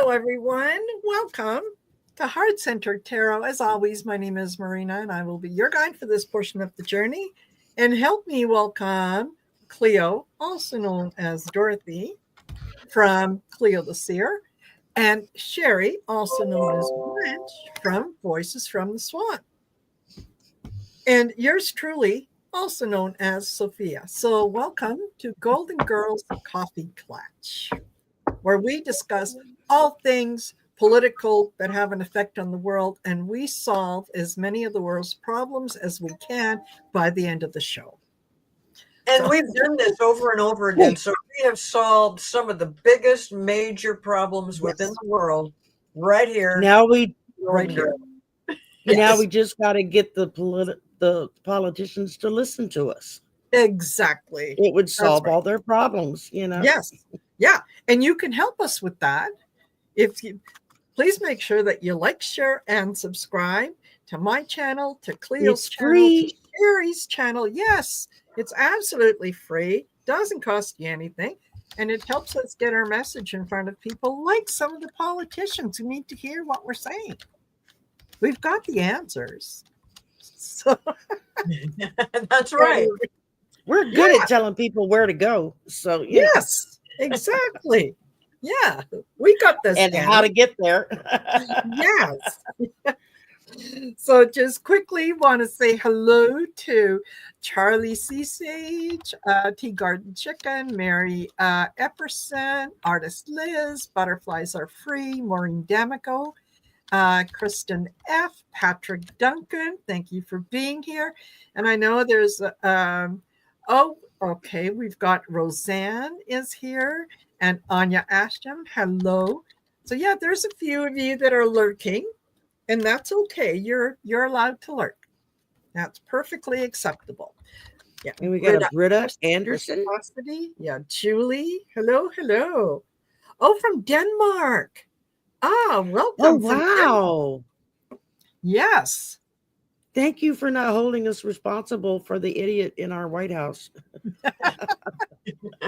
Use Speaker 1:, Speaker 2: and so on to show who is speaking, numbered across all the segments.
Speaker 1: Hello, everyone. Welcome to Heart Centered Tarot. As always, my name is Marina, and I will be your guide for this portion of the journey. And help me welcome Cleo, also known as Dorothy, from Cleo the Seer, and Sherry, also known as Blanche, from Voices from the Swan. And yours truly, also known as Sophia. So, welcome to Golden Girls Coffee Klatch, where we discuss all things political that have an effect on the world, and we solve as many of the world's problems as we can by the end of the show.
Speaker 2: And we've done this over and over again. So we have solved some of the biggest major problems within the world right here.
Speaker 3: Now we
Speaker 1: Yes.
Speaker 3: we just got to get the politicians to listen to us.
Speaker 1: Exactly.
Speaker 3: It would solve all their problems,
Speaker 1: Yes. Yeah. And you can help us with that. If you please make sure that you like, share, and subscribe to my channel, to Cleo's channel,
Speaker 3: free.
Speaker 1: to Sherry's channel. Yes, it's absolutely free. Doesn't cost you anything. And it helps us get our message in front of people like some of the politicians who need to hear what we're saying. We've got the answers. So
Speaker 2: that's right.
Speaker 3: We're good at telling people where to go. So
Speaker 1: yes, exactly. Yeah, we got this.
Speaker 3: And how to get there.
Speaker 1: Yes. So just quickly want to say hello to Charlie C. Sage, Tea Garden Chicken, Mary Epperson, Artist Liz, Butterflies Are Free, Maureen D'Amico, Kristen F., Patrick Duncan, thank you for being here. And I know there's, we've got Roseanne is here, and Anya Ashton, hello. So yeah, there's a few of you that are lurking, and that's okay. You're allowed to lurk. That's perfectly acceptable. Yeah.
Speaker 3: And we got Britta Anderson.
Speaker 1: Yeah, Julie. Hello. Oh, from Denmark. Welcome.
Speaker 3: Oh, wow.
Speaker 1: Yes.
Speaker 3: Thank you for not holding us responsible for the idiot in our White House.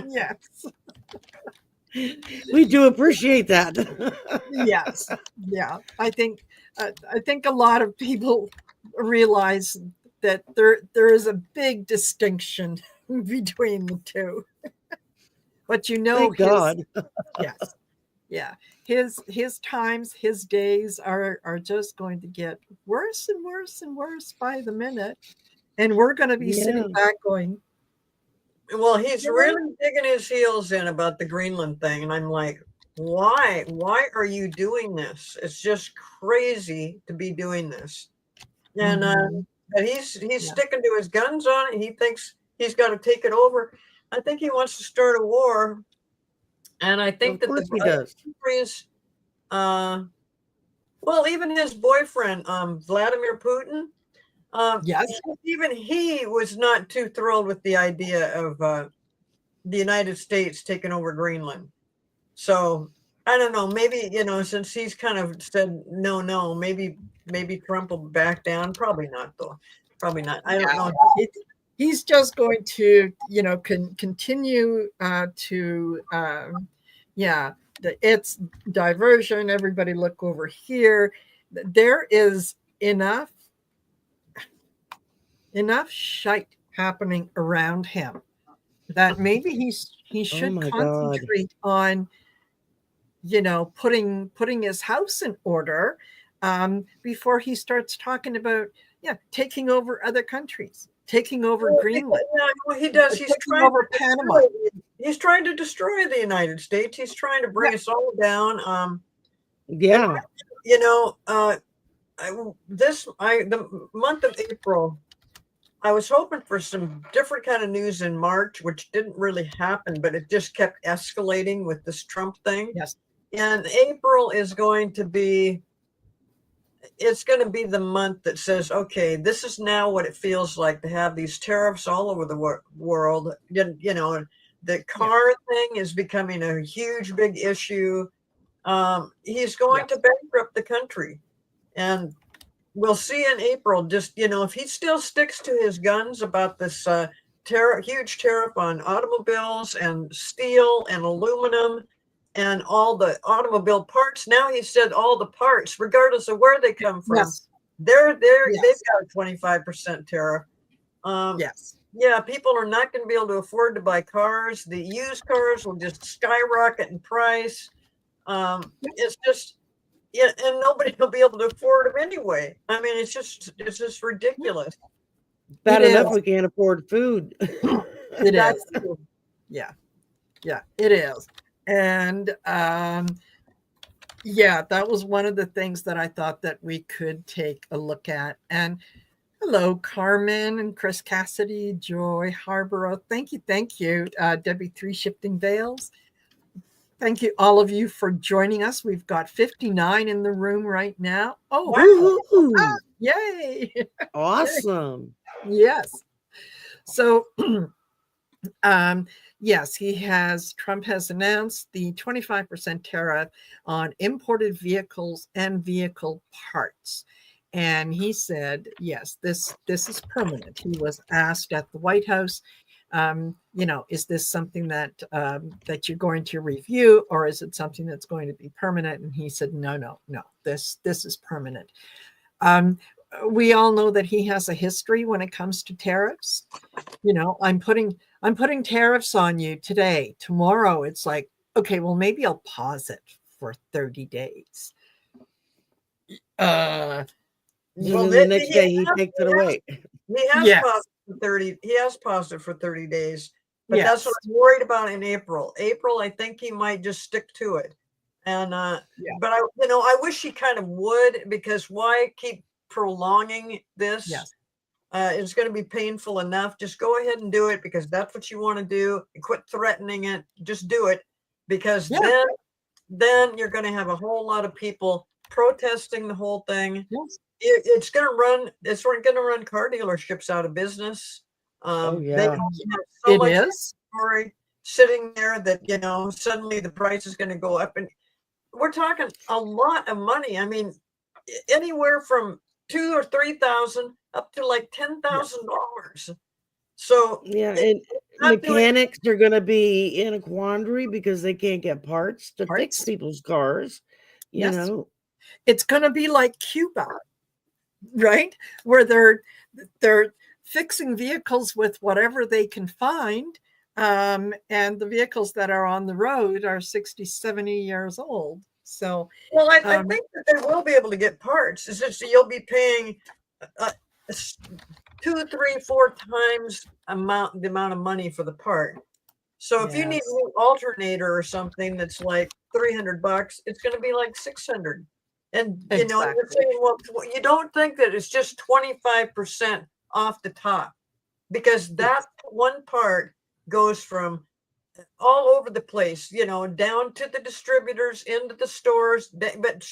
Speaker 1: Yes.
Speaker 3: We do appreciate that.
Speaker 1: Yes. Yeah. I think a lot of people realize that there is a big distinction between the two. But
Speaker 3: Thank God.
Speaker 1: Yes. Yeah. His times, his days are just going to get worse and worse and worse by the minute. And we're going to be sitting back going,
Speaker 2: well, he's really digging his heels in about the Greenland thing. And I'm like, why? Why are you doing this? It's just crazy to be doing this. And but he's sticking to his guns on it. He thinks he's got to take it over. I think he wants to start a war. And I think that the countries, well, even his boyfriend, Vladimir Putin,
Speaker 1: yes,
Speaker 2: even he was not too thrilled with the idea of the United States taking over Greenland. So I don't know, maybe, since he's kind of said no, maybe Trump will back down. Probably not, though. Probably not. I don't know.
Speaker 1: He's just going to, continue it's diversion. Everybody look over here. There is enough shite happening around him that maybe he should concentrate on, putting his house in order before he starts talking about taking over other countries, taking over Greenland.
Speaker 2: Yeah, he does. He's trying
Speaker 1: over Panama.
Speaker 2: He's trying to destroy the United States. He's trying to bring us all down. The month of April, I was hoping for some different kind of news in March, which didn't really happen, but it just kept escalating with this Trump thing.
Speaker 1: Yes.
Speaker 2: And April is going to be the month that says, okay, this is now what it feels like to have these tariffs all over the world. The car thing is becoming a huge, big issue. He's going to bankrupt the country. And we'll see in April, just, if he still sticks to his guns about this huge tariff on automobiles and steel and aluminum, and all the automobile parts. Now he said all the parts, regardless of where they come from,
Speaker 1: Yes.
Speaker 2: they've
Speaker 1: Yes.
Speaker 2: got a 25% tariff.
Speaker 1: Yes.
Speaker 2: Yeah, people are not going to be able to afford to buy cars. The used cars will just skyrocket in price. It's just, yeah, and nobody will be able to afford them anyway. I mean, it's just ridiculous.
Speaker 3: Bad
Speaker 1: It
Speaker 3: enough
Speaker 1: is.
Speaker 3: we can't afford food.
Speaker 1: It
Speaker 2: That's
Speaker 1: is. Yeah. Yeah, it is. And yeah, that was one of the things that I thought that we could take a look at. And hello, Carmen and Chris Cassidy, Joy Harborough. Thank you. Thank you. Debbie Three Shifting Veils. Thank you, all of you, for joining us. We've got 59 in the room right now. Oh,
Speaker 2: wow.
Speaker 3: Woohoo!
Speaker 1: yay.
Speaker 3: Awesome.
Speaker 1: Yes. So, yes, Trump has announced the 25% tariff on imported vehicles and vehicle parts. And he said, yes, this is permanent. He was asked at the White House, is this something that you're going to review, or is it something that's going to be permanent? And he said, no, this is permanent. We all know that he has a history when it comes to tariffs. I'm putting tariffs on you today. Tomorrow, it's like, okay, well, maybe I'll pause it for 30 days.
Speaker 3: And
Speaker 2: Well,
Speaker 3: then the next day he takes it away.
Speaker 2: He has
Speaker 1: Yes.
Speaker 2: paused for 30. He has paused it for 30 days. But
Speaker 1: Yes.
Speaker 2: that's what I'm worried about in April. April, I think he might just stick to it. And but I wish he kind of would, because why keep prolonging this?
Speaker 1: Yes.
Speaker 2: It's going to be painful enough. Just go ahead and do it, because that's what you want to do. Quit threatening it. Just do it, because then you're going to have a whole lot of people protesting the whole thing.
Speaker 1: Yes.
Speaker 2: It's going to run car dealerships out of business.
Speaker 3: Oh,
Speaker 2: They
Speaker 3: yeah.
Speaker 2: have so
Speaker 1: It
Speaker 2: much
Speaker 1: is.
Speaker 2: inventory sitting there that suddenly the price is going to go up, and we're talking a lot of money. I mean, anywhere from $2,000 or $3,000 up to like $10,000. So
Speaker 3: Yeah, and mechanics are going to be in a quandary because they can't get parts to fix people's cars. You
Speaker 1: Yes.
Speaker 3: know,
Speaker 1: it's going to be like Cuba, right? Where they're fixing vehicles with whatever they can find. And the vehicles that are on the road are 60, 70 years old. So,
Speaker 2: well, I think that they will be able to get parts. It's just you'll be paying 2, 3, 4 times the amount of money for the part. So if you need a new alternator or something that's like $300, it's going to be like $600. And you're saying, well, you don't think that it's just 25% off the top, because that one part goes from all over the place, down to the distributors, into the stores, but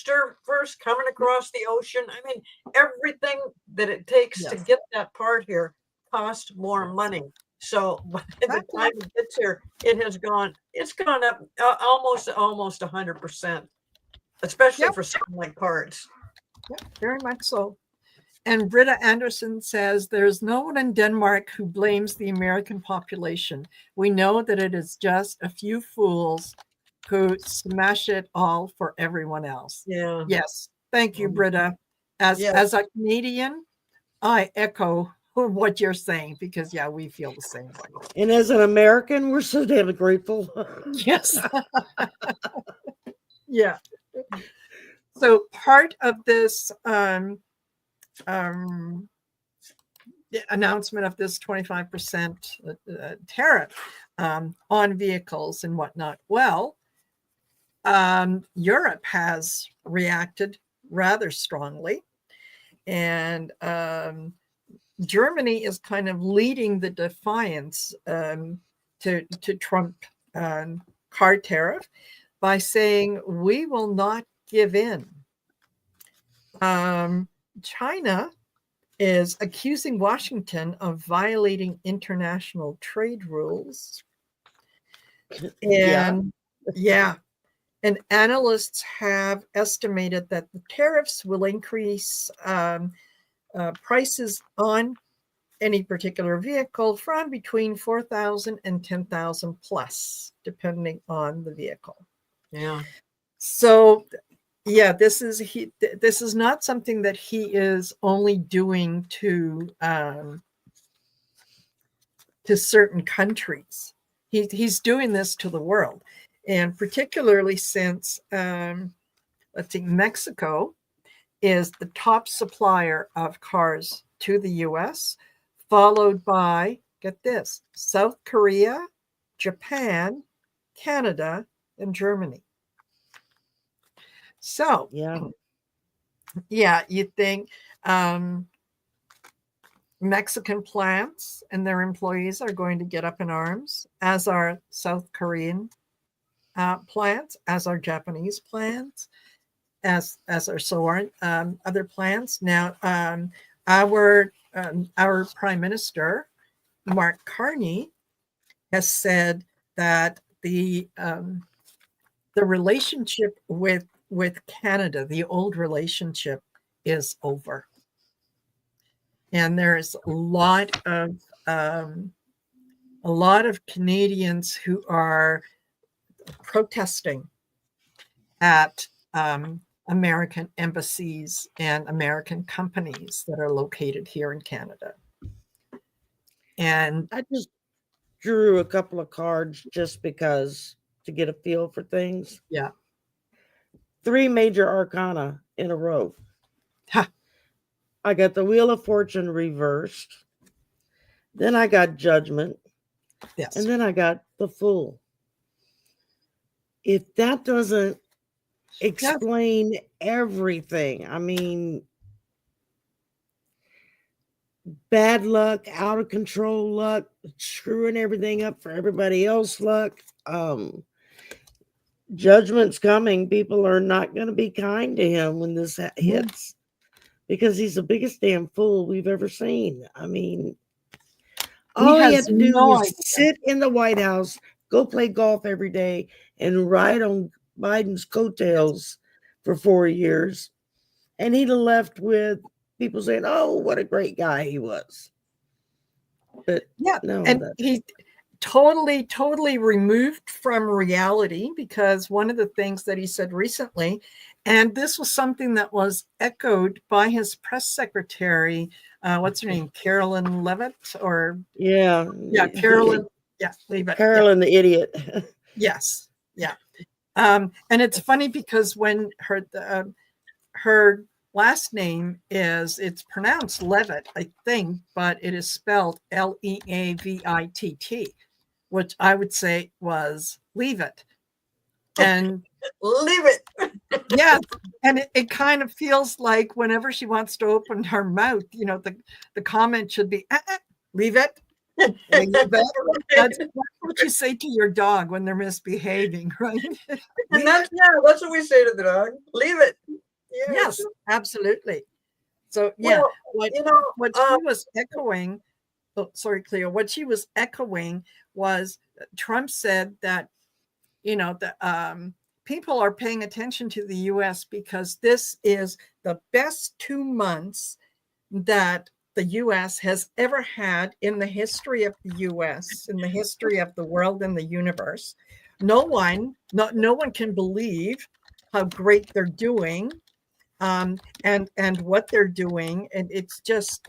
Speaker 2: first coming across the ocean. I mean, everything that it takes to get that part here costs more money. So by the time it gets here, it's gone up almost 100%, especially for something like parts.
Speaker 1: Very much so. And Britta Anderson says, there's no one in Denmark who blames the American population. We know that it is just a few fools who smash it all for everyone else.
Speaker 2: Yeah.
Speaker 1: Yes. Thank you, Britta. As a Canadian, I echo what you're saying, because we feel the same way.
Speaker 3: And as an American, we're so damn grateful.
Speaker 1: Yes. Yeah. So part of this the announcement of this 25% tariff on vehicles and whatnot, Europe has reacted rather strongly, and Germany is kind of leading the defiance to Trump car tariff by saying, we will not give in. China is accusing Washington of violating international trade rules. And and analysts have estimated that the tariffs will increase prices on any particular vehicle from between $4,000 and $10,000 plus, depending on the vehicle.
Speaker 2: Yeah.
Speaker 1: So yeah, this is not something that he is only doing to certain countries. He's doing this to the world, and particularly since let's see, Mexico is the top supplier of cars to the U.S., followed by, get this, South Korea, Japan, Canada, and Germany. So yeah, you think Mexican plants and their employees are going to get up in arms, as are South Korean plants, as are Japanese plants, as are so are other plants. Now, our Prime Minister Mark Carney has said that the relationship with Canada, the old relationship, is over. And there's a lot of Canadians who are protesting at American embassies and American companies that are located here in Canada. And
Speaker 3: I just drew a couple of cards just because to get a feel for things.
Speaker 1: yeah.
Speaker 3: 3 major arcana in a row.
Speaker 1: Ha.
Speaker 3: I got the Wheel of Fortune reversed. Then I got Judgment.
Speaker 1: Yes.
Speaker 3: And then I got the Fool. If that doesn't explain everything, I mean, bad luck, out of control luck, screwing everything up for everybody else luck. Judgment's coming. People are not going to be kind to him when this hits because he's the biggest damn fool we've ever seen. I mean, all he had to do was sit in the White House, go play golf every day, and ride on Biden's coattails for 4 years. And he'd have left with people saying, oh, what a great guy he was. But
Speaker 1: yeah,
Speaker 3: no,
Speaker 1: and he totally removed from reality, because one of the things that he said recently, and this was something that was echoed by his press secretary, what's her name, Carolyn Levitt, or Carolyn, Levitt,
Speaker 3: Carolyn the idiot.
Speaker 1: Yes, yeah. And it's funny because when her last name it's pronounced Levitt, I think, but it is spelled Leavitt, which I would say was leave it. And
Speaker 2: leave it.
Speaker 1: Yeah. And it kind of feels like whenever she wants to open her mouth, the comment should be, leave it. Leave it. That's what you say to your dog when they're misbehaving, right?
Speaker 2: And that's what we say to the dog. Leave it.
Speaker 1: Yes, absolutely. So yeah, what she was echoing, Cleo, what she was echoing was Trump said that, people are paying attention to the US because this is the best 2 months that the US has ever had in the history of the US, in the history of the world and the universe. No one can believe how great they're doing, and what they're doing, and it's just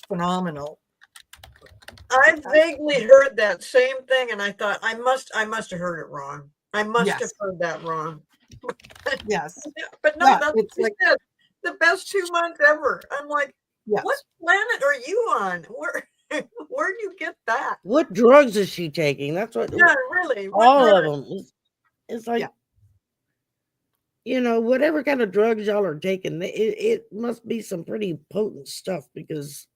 Speaker 1: phenomenal.
Speaker 2: I vaguely heard that same thing, and I thought I must have heard it wrong. I must have heard that wrong.
Speaker 1: Yes,
Speaker 2: but no, that's what you said. The best 2 months ever. I'm like, what planet are you on? Where'd you get that?
Speaker 3: What drugs is she taking? That's what.
Speaker 2: Yeah, really.
Speaker 3: All of them. It's like, whatever kind of drugs y'all are taking, it must be some pretty potent stuff, because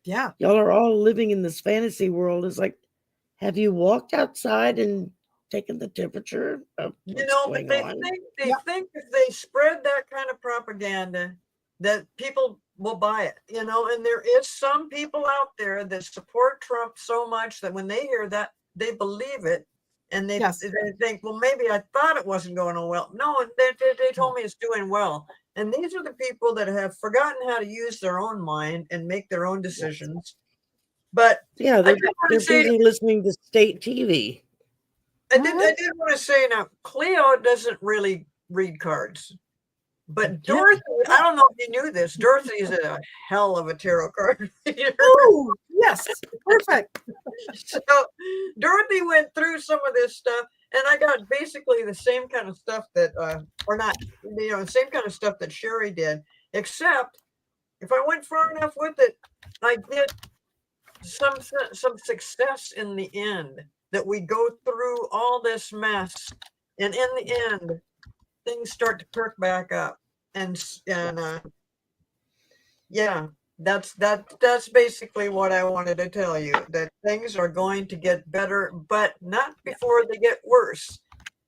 Speaker 3: y'all are all living in this fantasy world. It's like, have you walked outside and taken the temperature of what's going
Speaker 2: but
Speaker 3: on?
Speaker 2: they think if they spread that kind of propaganda that people will buy it, and there is some people out there that support Trump so much that when they hear that, they believe it. And they think, well, maybe I thought it wasn't going on well. No, they told me it's doing well. And these are the people that have forgotten how to use their own mind and make their own decisions. But
Speaker 3: they're busy listening to state TV.
Speaker 2: I did want to say now, Cleo doesn't really read cards. But Dorothy, I don't know if you knew this. Dorothy is a hell of a tarot card reader.
Speaker 1: Oh, yes. Perfect.
Speaker 2: So Dorothy went through some of this stuff, and I got basically the same kind of stuff that, or not, the same kind of stuff that Sherry did, except if I went far enough with it, I did some success in the end, that we go through all this mess, and in the end, things start to perk back up. And yeah, that's basically what I wanted to tell you, that things are going to get better, but not before they get worse.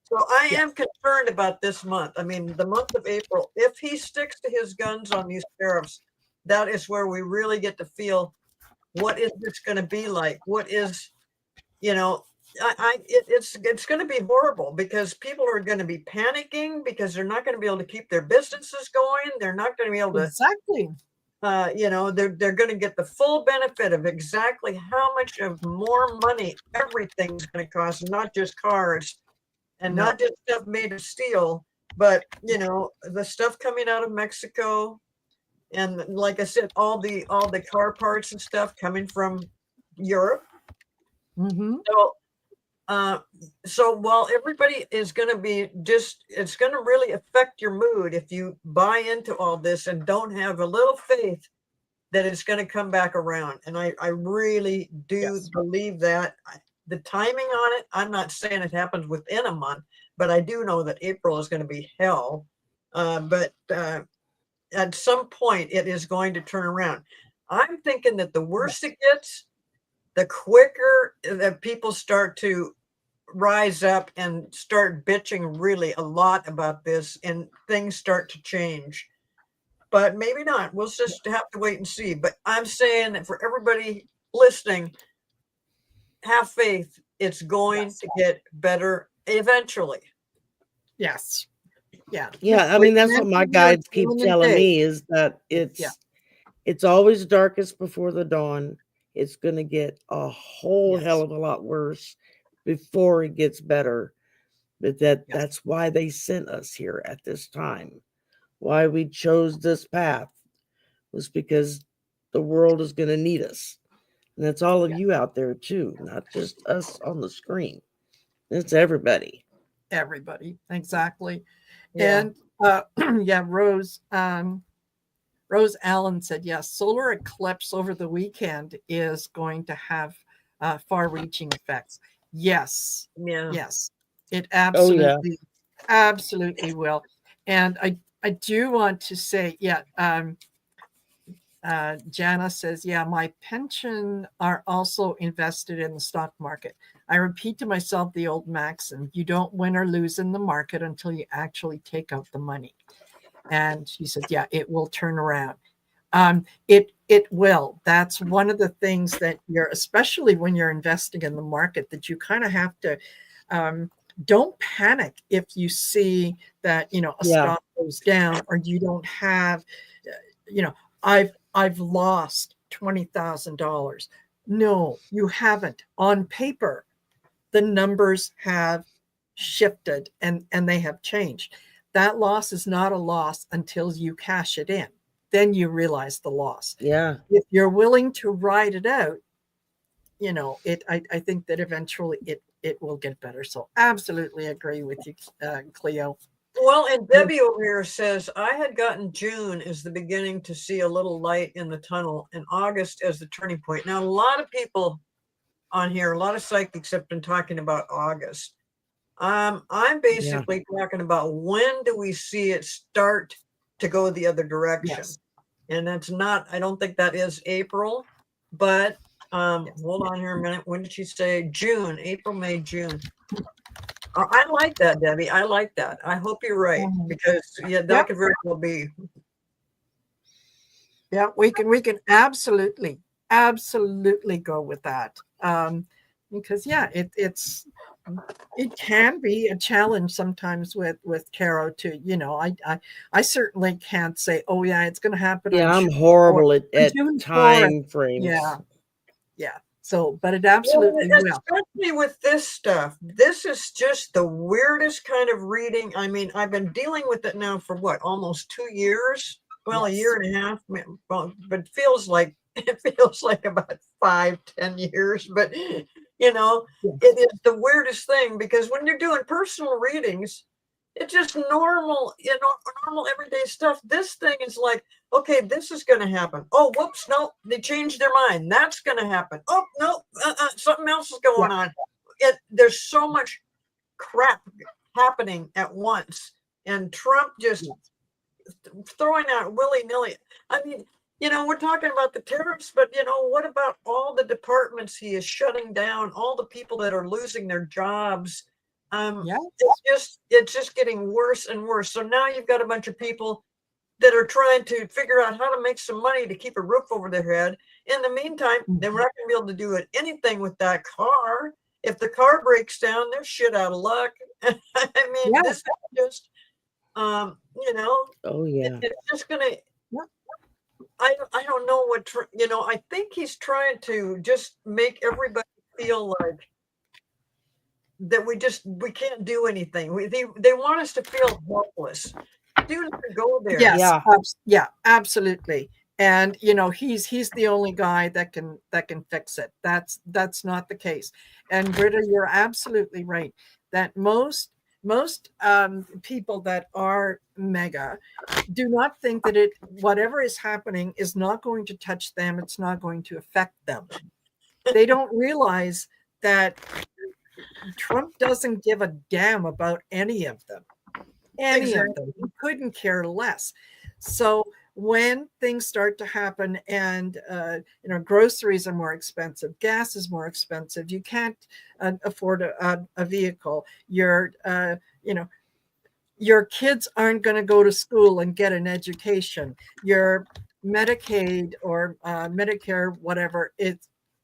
Speaker 2: So I am concerned about this month. I mean, the month of April, if he sticks to his guns on these tariffs, that is where we really get to feel, what is this going to be like? What is, it's going to be horrible, because people are going to be panicking, because they're not going to be able to keep their businesses going. They're not going to be able to,
Speaker 1: exactly.
Speaker 2: They're going to get the full benefit of exactly how much of more money everything's going to cost, not just cars, and not just stuff made of steel, but the stuff coming out of Mexico, and like I said, all the car parts and stuff coming from Europe.
Speaker 1: Mm-hmm.
Speaker 2: So while everybody is going to be it's going to really affect your mood if you buy into all this and don't have a little faith that it's going to come back around. And I really do believe that. The timing on it, I'm not saying it happens within a month, but I do know that April is going to be hell. But at some point, it is going to turn around. I'm thinking that the worse it gets, the quicker that people start to rise up and start bitching really a lot about this, and things start to change. But maybe not. We'll just have to wait and see. But I'm saying that for everybody listening, have faith. It's going to get better eventually.
Speaker 1: Yes. Yeah.
Speaker 3: Yeah. I mean, that's what my guides keep telling me, is that it's always darkest before the dawn. It's going to get a whole hell of a lot worse before it gets better. But that's why they sent us here at this time. Why we chose this path was because the world is going to need us. And that's all of you out there too, not just us on the screen. It's everybody.
Speaker 1: Everybody. Exactly.
Speaker 2: Yeah.
Speaker 1: And Rose Allen said, yes, solar eclipse over the weekend is going to have far-reaching effects. Yes.
Speaker 2: Yeah.
Speaker 1: Yes. It absolutely, absolutely will. And I do want to say, Jana says, my pension are also invested in the stock market. I repeat to myself the old maxim, you don't win or lose in the market until you actually take out the money. And she said, it will turn around. It will. That's one of the things that especially when you're investing in the market, that you kind of have to, don't panic if you see that, a stock goes down, or you don't have, I've lost $20,000. No, you haven't. On paper, the numbers have shifted and they have changed. That loss is not a loss until you cash it in. Then you realize the loss.
Speaker 3: Yeah.
Speaker 1: If you're willing to ride it out, I think that eventually it will get better. So absolutely agree with you, Cleo.
Speaker 2: Well, and Debbie over here says, I had gotten June as the beginning to see a little light in the tunnel, and August as the turning point. Now, a lot of people on here, a lot of psychics have been talking about August. I'm basically talking about, when do we see it start to go the other direction?
Speaker 1: Yes.
Speaker 2: And that's not, I don't think that is April, but hold on here a minute. When did she say? June, April, May, June. I like that, Debbie. I like that. I hope you're right, because that could very well be.
Speaker 1: Yeah, we can absolutely go with that. Because it can be a challenge sometimes with tarot too. I certainly can't say, it's going to happen.
Speaker 3: Yeah, I'm horrible at time frames.
Speaker 1: Yeah. So, but it
Speaker 2: Well,
Speaker 1: absolutely will.
Speaker 2: especially with this stuff, this is just the weirdest kind of reading. I mean, I've been dealing with it now for what, almost 2 years? Well, a
Speaker 1: Yes.
Speaker 2: year and a half, well, but it feels like about 5, 10 years. But you know,
Speaker 1: Yes.
Speaker 2: it is the weirdest thing because when you're doing personal readings, it's just normal, normal everyday stuff. This thing is like, okay, this is going to happen. Oh, whoops, no, they changed their mind. That's going to happen. Oh, no, something else is going on. There's so much crap happening at once, and Trump just throwing out willy-nilly. I mean, we're talking about the tariffs, but what about all the departments he is shutting down, all the people that are losing their jobs?
Speaker 1: Yeah.
Speaker 2: It's just getting worse and worse. So now you've got a bunch of people that are trying to figure out how to make some money to keep a roof over their head. In the meantime, then we're not going to be able to do anything with that car. If the car breaks down, they're shit out of luck. I mean,
Speaker 1: Yeah.
Speaker 2: this is just,
Speaker 3: Oh yeah.
Speaker 2: it's just going to.
Speaker 1: Yeah.
Speaker 2: I don't know what I think he's trying to just make everybody feel like that we can't do anything. They want us to feel helpless. Do not go there.
Speaker 1: Yes.
Speaker 3: Yeah.
Speaker 1: Yeah, absolutely. And he's the only guy that can fix it. That's not the case. And Britta, you're absolutely right that most people that are mega do not think that whatever is happening is not going to touch them. It's not going to affect them. They don't realize that Trump doesn't give a damn about any of them. Any of them. He couldn't care less. So when things start to happen and groceries are more expensive, gas is more expensive, you can't afford a vehicle, your kids aren't going to go to school and get an education, your Medicaid or Medicare, whatever, it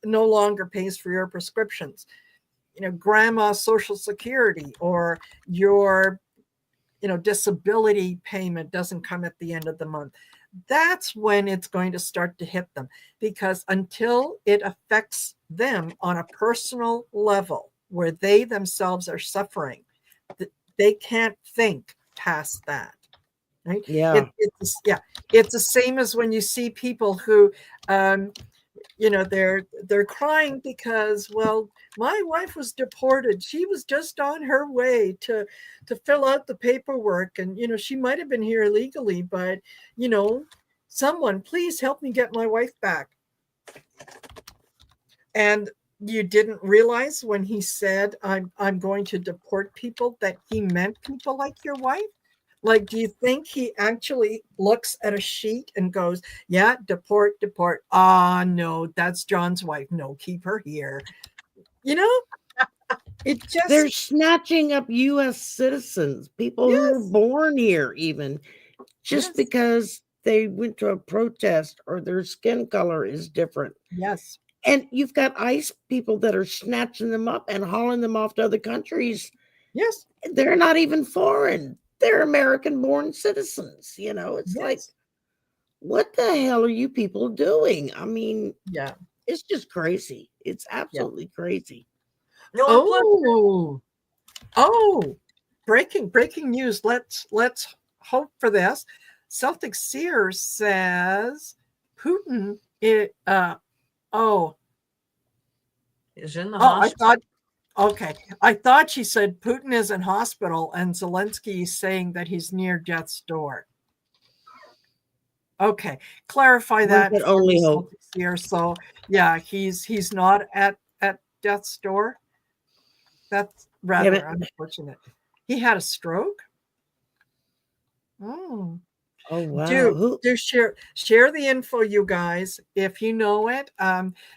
Speaker 1: no longer pays for your prescriptions, grandma's Social Security or your disability payment doesn't come at the end of the month. That's when it's going to start to hit them, because until it affects them on a personal level where they themselves are suffering, they can't think past that. Right?
Speaker 3: Yeah.
Speaker 1: It's the same as when you see people who they're crying because, well, my wife was deported. She was just on her way to fill out the paperwork, and she might have been here illegally, but someone please help me get my wife back. And you didn't realize when he said I'm going to deport people that he meant people like your wife? Like, do you think he actually looks at a sheet and goes, yeah, deport. No, that's John's wife. No, keep her here. It just.
Speaker 3: They're snatching up U.S. citizens, people who were born here, even just because they went to a protest or their skin color is different.
Speaker 1: Yes.
Speaker 3: And you've got ICE people that are snatching them up and hauling them off to other countries.
Speaker 1: Yes.
Speaker 3: They're not even foreign. They're American-born citizens. It's like, what the hell are you people doing? I mean, it's just crazy. It's absolutely crazy.
Speaker 1: Oh, breaking news. Let's hope for this. Celtic Seer says Putin is
Speaker 2: in the hospital.
Speaker 1: I thought she said Putin is in hospital and Zelensky is saying that he's near death's door. Okay, clarify that.
Speaker 3: We can only hope.
Speaker 1: Here, so he's not at death's door. That's rather unfortunate. He had a stroke.
Speaker 3: Oh wow!
Speaker 1: Do share the info, you guys. If you know it,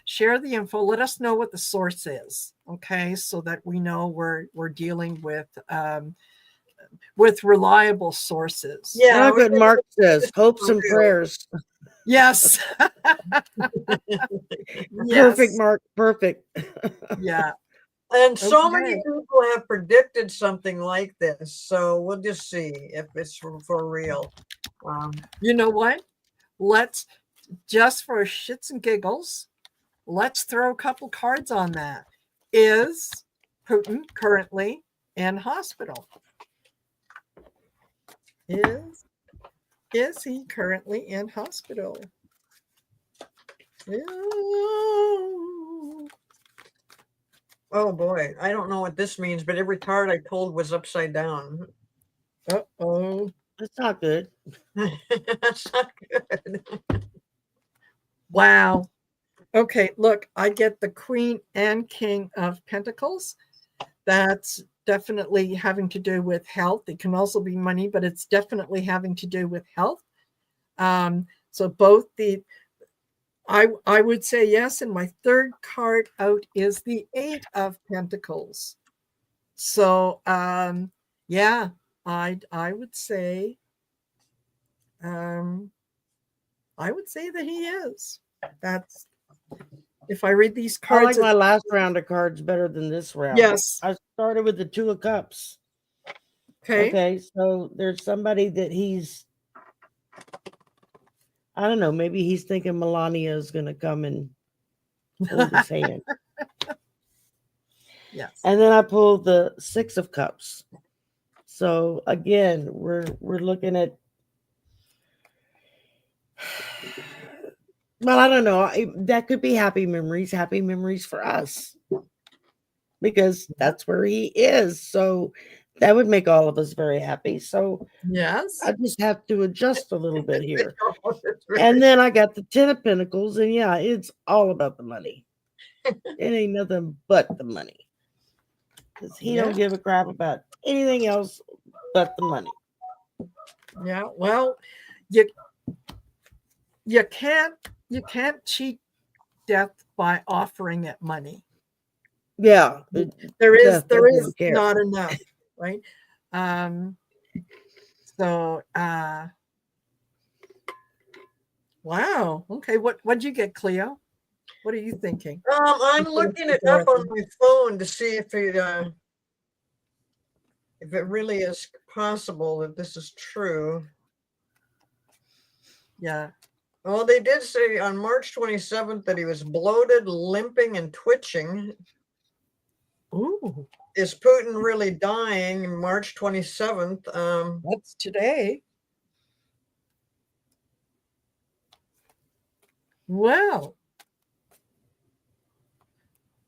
Speaker 1: share the info. Let us know what the source is, okay? So that we know we're dealing with reliable sources.
Speaker 3: Yeah, like what Mark says, hopes and prayers.
Speaker 1: Yes.
Speaker 3: Perfect, Mark. Perfect.
Speaker 1: Yeah.
Speaker 2: And so many people have predicted something like this. So we'll just see if it's for real.
Speaker 1: You know what? Let's, just for shits and giggles, let's throw a couple cards on that. Is Putin currently in hospital? Is he currently in hospital?
Speaker 2: Oh boy, I don't know what this means, but every card I pulled was upside down.
Speaker 1: Uh-oh.
Speaker 3: That's not good.
Speaker 2: That's not good.
Speaker 1: Wow. Okay, look, I get the Queen and King of Pentacles. That's definitely having to do with health. It can also be money, but it's definitely having to do with health. So both I would say yes, and my third card out is the Eight of Pentacles. So yeah, I would say that he is. That's if I read these
Speaker 3: I
Speaker 1: cards.
Speaker 3: like my last round of cards better than this round.
Speaker 1: Yes.
Speaker 3: I started with the Two of Cups. Okay, so there's somebody that he's, I don't know, maybe he's thinking Melania is going to come and hold his hand.
Speaker 1: Yes.
Speaker 3: And then I pulled the Six of Cups. So again, we're looking at, well, I don't know. That could be happy memories for us, because that's where he is. So that would make all of us very happy. So
Speaker 1: Yes.
Speaker 3: I just have to adjust a little bit here. And then I got the Ten of Pentacles, and yeah, it's all about the money. It ain't nothing but the money, because he don't give a crap about anything else but the money.
Speaker 1: Yeah, well, you can't cheat death by offering it money.
Speaker 3: Yeah,
Speaker 1: there is
Speaker 3: doesn't care.
Speaker 1: not enough, right? So wow. Okay, what'd you get, Cleo? What are you thinking?
Speaker 2: I'm looking it up on my phone to see if it really is possible that this is true.
Speaker 1: Yeah.
Speaker 2: Well, they did say on March 27th that he was bloated, limping, and twitching.
Speaker 1: Ooh.
Speaker 2: Is Putin really dying? March 27th.
Speaker 1: That's today. Well,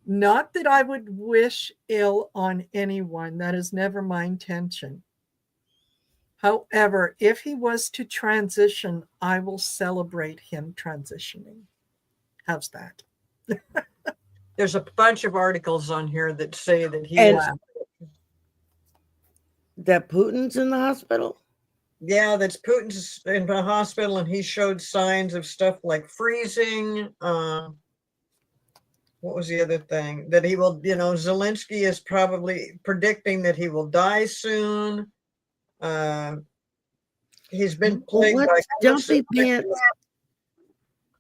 Speaker 1: not that I would wish ill on anyone. That is never my intention. However, if he was to transition, I will celebrate him transitioning. How's that?
Speaker 2: There's a bunch of articles on here that say that he
Speaker 3: And
Speaker 2: is.
Speaker 3: that Putin's in the hospital?
Speaker 2: Yeah, that's Putin's in the hospital, and he showed signs of stuff like freezing. What was the other thing? That he will, Zelensky is probably predicting that he will die soon. He's been plagued by
Speaker 3: Dumpy Pants.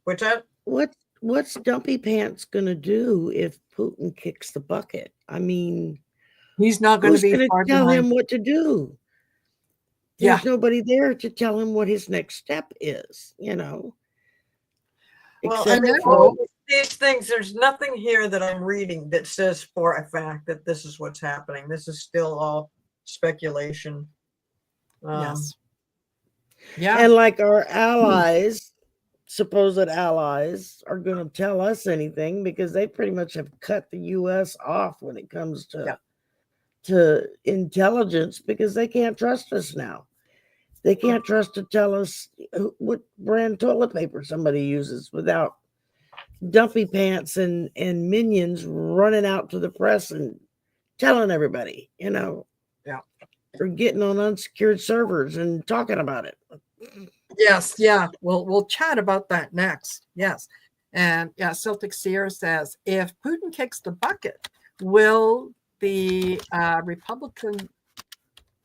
Speaker 2: What's that?
Speaker 3: What's Dumpy Pants gonna do if Putin kicks the bucket? I mean,
Speaker 1: he's not going to be
Speaker 3: going to tell him what to do. There's nobody there to tell him what his next step is,
Speaker 2: Well,
Speaker 3: Except
Speaker 2: these things, there's nothing here that I'm reading that says for a fact that this is what's happening. This is still all speculation.
Speaker 1: Yes. Yeah.
Speaker 3: And like our allies, supposed allies, are going to tell us anything, because they pretty much have cut the U.S. off when it comes to intelligence, because they can't trust us now. They can't trust to tell us what brand toilet paper somebody uses without Dumpy Pants and minions running out to the press and telling everybody, or getting on unsecured servers and talking about it.
Speaker 1: Yes, yeah. We'll chat about that next. Yes. And yeah, Celtic Seer says, if Putin kicks the bucket, will the Republican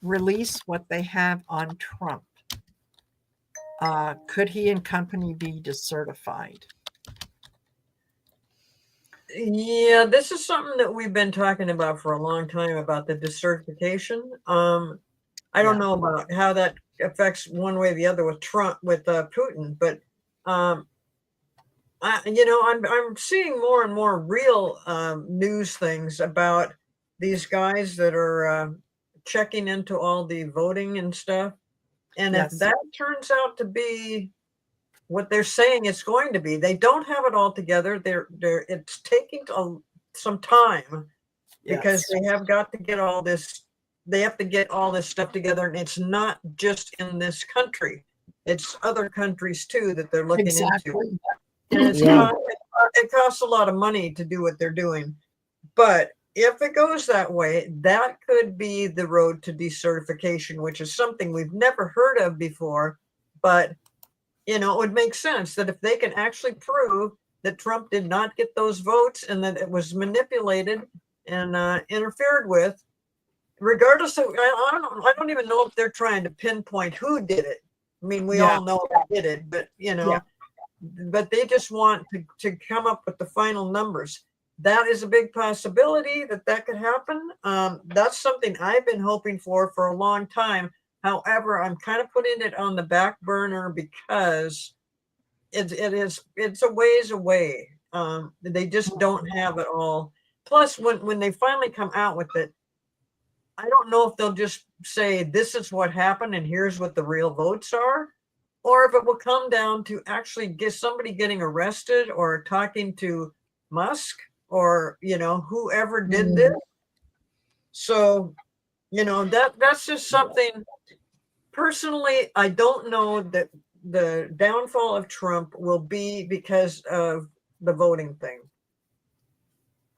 Speaker 1: release what they have on Trump? Could he and company be decertified?
Speaker 2: Yeah, this is something that we've been talking about for a long time, about the decertification. I don't know about how that affects one way or the other with Trump, with Putin, but I'm seeing more and more real news things about these guys that are checking into all the voting and stuff. And if
Speaker 1: Yes.
Speaker 2: that turns out to be what they're saying it's going to be, they don't have it all together. It's taking some time because
Speaker 1: Yes.
Speaker 2: they have got to get all this. They have to get all this stuff together, and it's not just in this country; it's other countries too that they're looking into.
Speaker 1: Exactly.
Speaker 2: And
Speaker 3: Yeah.
Speaker 2: it costs a lot of money to do what they're doing. But if it goes that way, that could be the road to decertification, which is something we've never heard of before. But, it would make sense that if they can actually prove that Trump did not get those votes and that it was manipulated and interfered with, regardless of, I don't even know if they're trying to pinpoint who did it. I mean, we all know who did it, but, but they just want to come up with the final numbers. That is a big possibility that could happen. That's something I've been hoping for a long time. However, I'm kind of putting it on the back burner because it's a ways away. They just don't have it all. Plus, when they finally come out with it, I don't know if they'll just say this is what happened and here's what the real votes are, or if it will come down to actually get somebody getting arrested or talking to Musk or whoever did this. So that's just something. Personally, I don't know that the downfall of Trump will be because of the voting thing.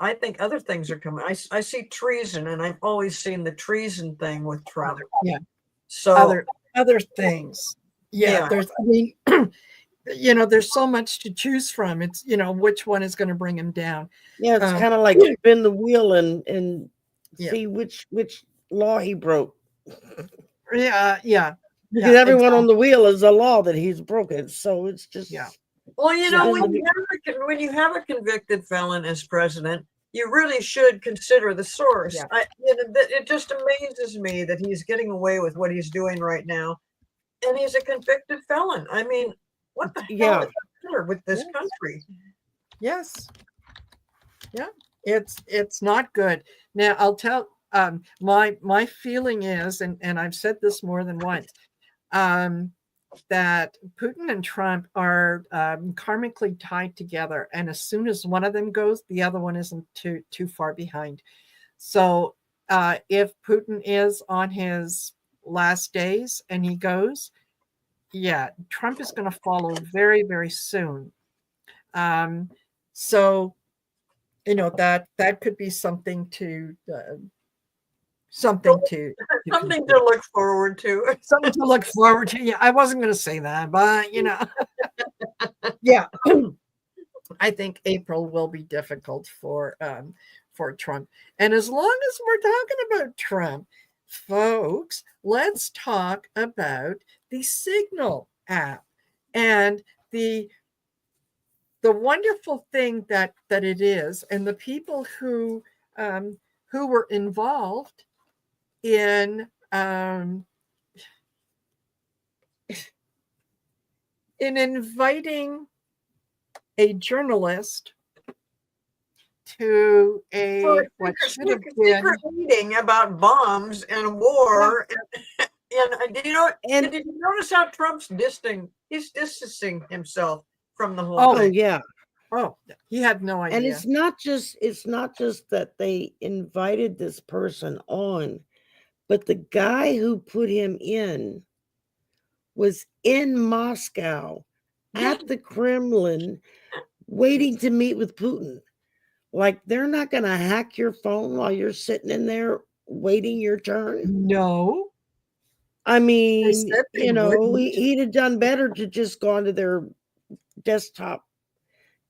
Speaker 2: I think other things are coming. I see treason, and I've always seen the treason thing with Trump.
Speaker 1: Yeah.
Speaker 2: So
Speaker 1: other things. Yeah. There's, there's so much to choose from. It's, which one is going to bring him down.
Speaker 3: Yeah, it's kind of like spin the wheel and see which law he broke.
Speaker 1: Yeah.
Speaker 3: Because everyone on the wheel is a law that he's broken. So it's just
Speaker 2: Well, when you have a convicted felon as president, you really should consider the source.
Speaker 1: Yeah.
Speaker 2: It just amazes me that he's getting away with what he's doing right now, and he's a convicted felon. I mean, what the hell is the matter with this country?
Speaker 1: Yes. Yeah, it's not good. Now I'll tell my feeling is, and I've said this more than once, that Putin and Trump are karmically tied together, and as soon as one of them goes, the other one isn't too far behind. So if Putin is on his last days and he goes, Trump is going to follow very, very soon. So that could be something to
Speaker 2: something to look forward to.
Speaker 1: Something to look forward to. Yeah, I wasn't going to say that, but yeah. I think April will be difficult for Trump. And as long as we're talking about Trump, folks, let's talk about the Signal app and the wonderful thing that it is, and the people who were involved in inviting a journalist to a
Speaker 2: secret meeting about bombs and war. And did you notice how Trump's distancing himself from the whole thing?
Speaker 3: Yeah.
Speaker 1: Oh, he had no idea.
Speaker 3: And it's not just that they invited this person on, but the guy who put him in was in Moscow at the Kremlin waiting to meet with Putin. Like, they're not going to hack your phone while you're sitting in there waiting your turn.
Speaker 1: No.
Speaker 3: I mean, he'd have done better to just go onto their desktop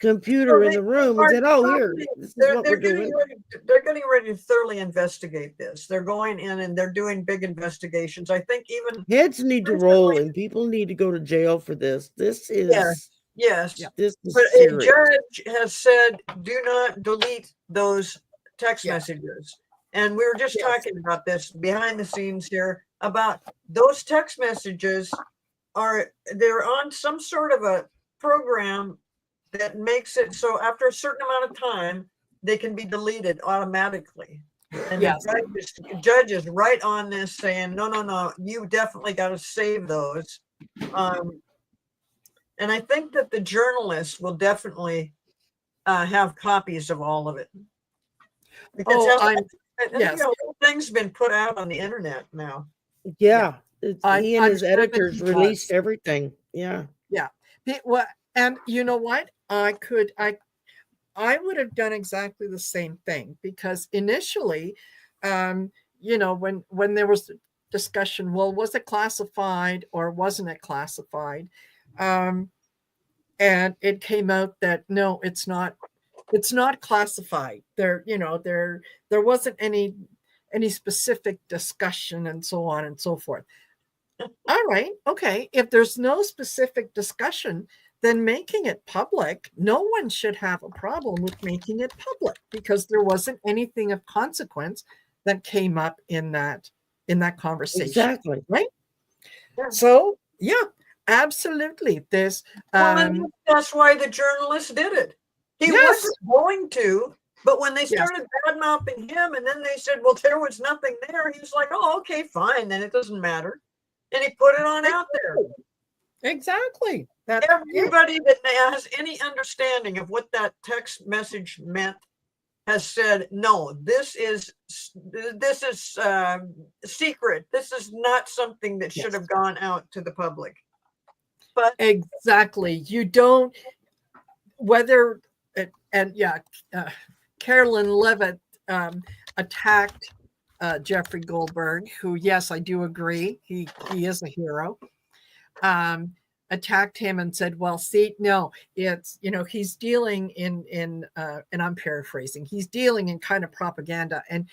Speaker 3: computer in the room and said, here, this is what we're doing.
Speaker 2: They're getting ready to thoroughly investigate this. They're going in and they're doing big investigations. I think even
Speaker 3: heads need to roll and people need to go to jail for this. This is
Speaker 2: yes.
Speaker 3: This is
Speaker 2: but
Speaker 3: serious.
Speaker 2: A judge has said, do not delete those text messages. And we were just talking about this behind the scenes here about those text messages they're on some sort of a program that makes it so after a certain amount of time, they can be deleted automatically. And
Speaker 1: Yes.
Speaker 2: the judge is right on this saying, no, you definitely got to save those. And I think that the journalists will definitely have copies of all of it. Because
Speaker 1: yes.
Speaker 2: things been put out on the internet now.
Speaker 3: Yeah. He and
Speaker 1: I'm
Speaker 3: his
Speaker 1: sure that
Speaker 3: editors
Speaker 1: he
Speaker 3: released
Speaker 1: does.
Speaker 3: everything. Yeah.
Speaker 1: Yeah. Well, and you know what? I would have done exactly the same thing, because initially, when there was discussion, well, was it classified or wasn't it classified? And it came out that no, it's not classified. There wasn't any specific discussion and so on and so forth. All right, okay. If there's no specific discussion, then making it public, no one should have a problem with making it public, because there wasn't anything of consequence that came up in that conversation.
Speaker 3: Exactly.
Speaker 1: Right?
Speaker 2: Yeah.
Speaker 1: So, yeah, absolutely. There's
Speaker 2: that's why the journalist did it. He
Speaker 1: yes.
Speaker 2: wasn't going to, but when they started bad-mouthing him, and then they said, well, there was nothing there, he was like, oh, okay, fine, then it doesn't matter. And he put it on out there.
Speaker 1: Exactly.
Speaker 2: Everybody that has any understanding of what that text message meant has said, no, this is secret. This is not something that should have gone out to the public. But
Speaker 1: exactly, you don't, whether Carolyn Levitt attacked Jeffrey Goldberg, who, yes, I do agree, he is a hero. Attacked him and said, well, see, no, it's, he's dealing in and I'm paraphrasing, he's dealing in kind of propaganda. And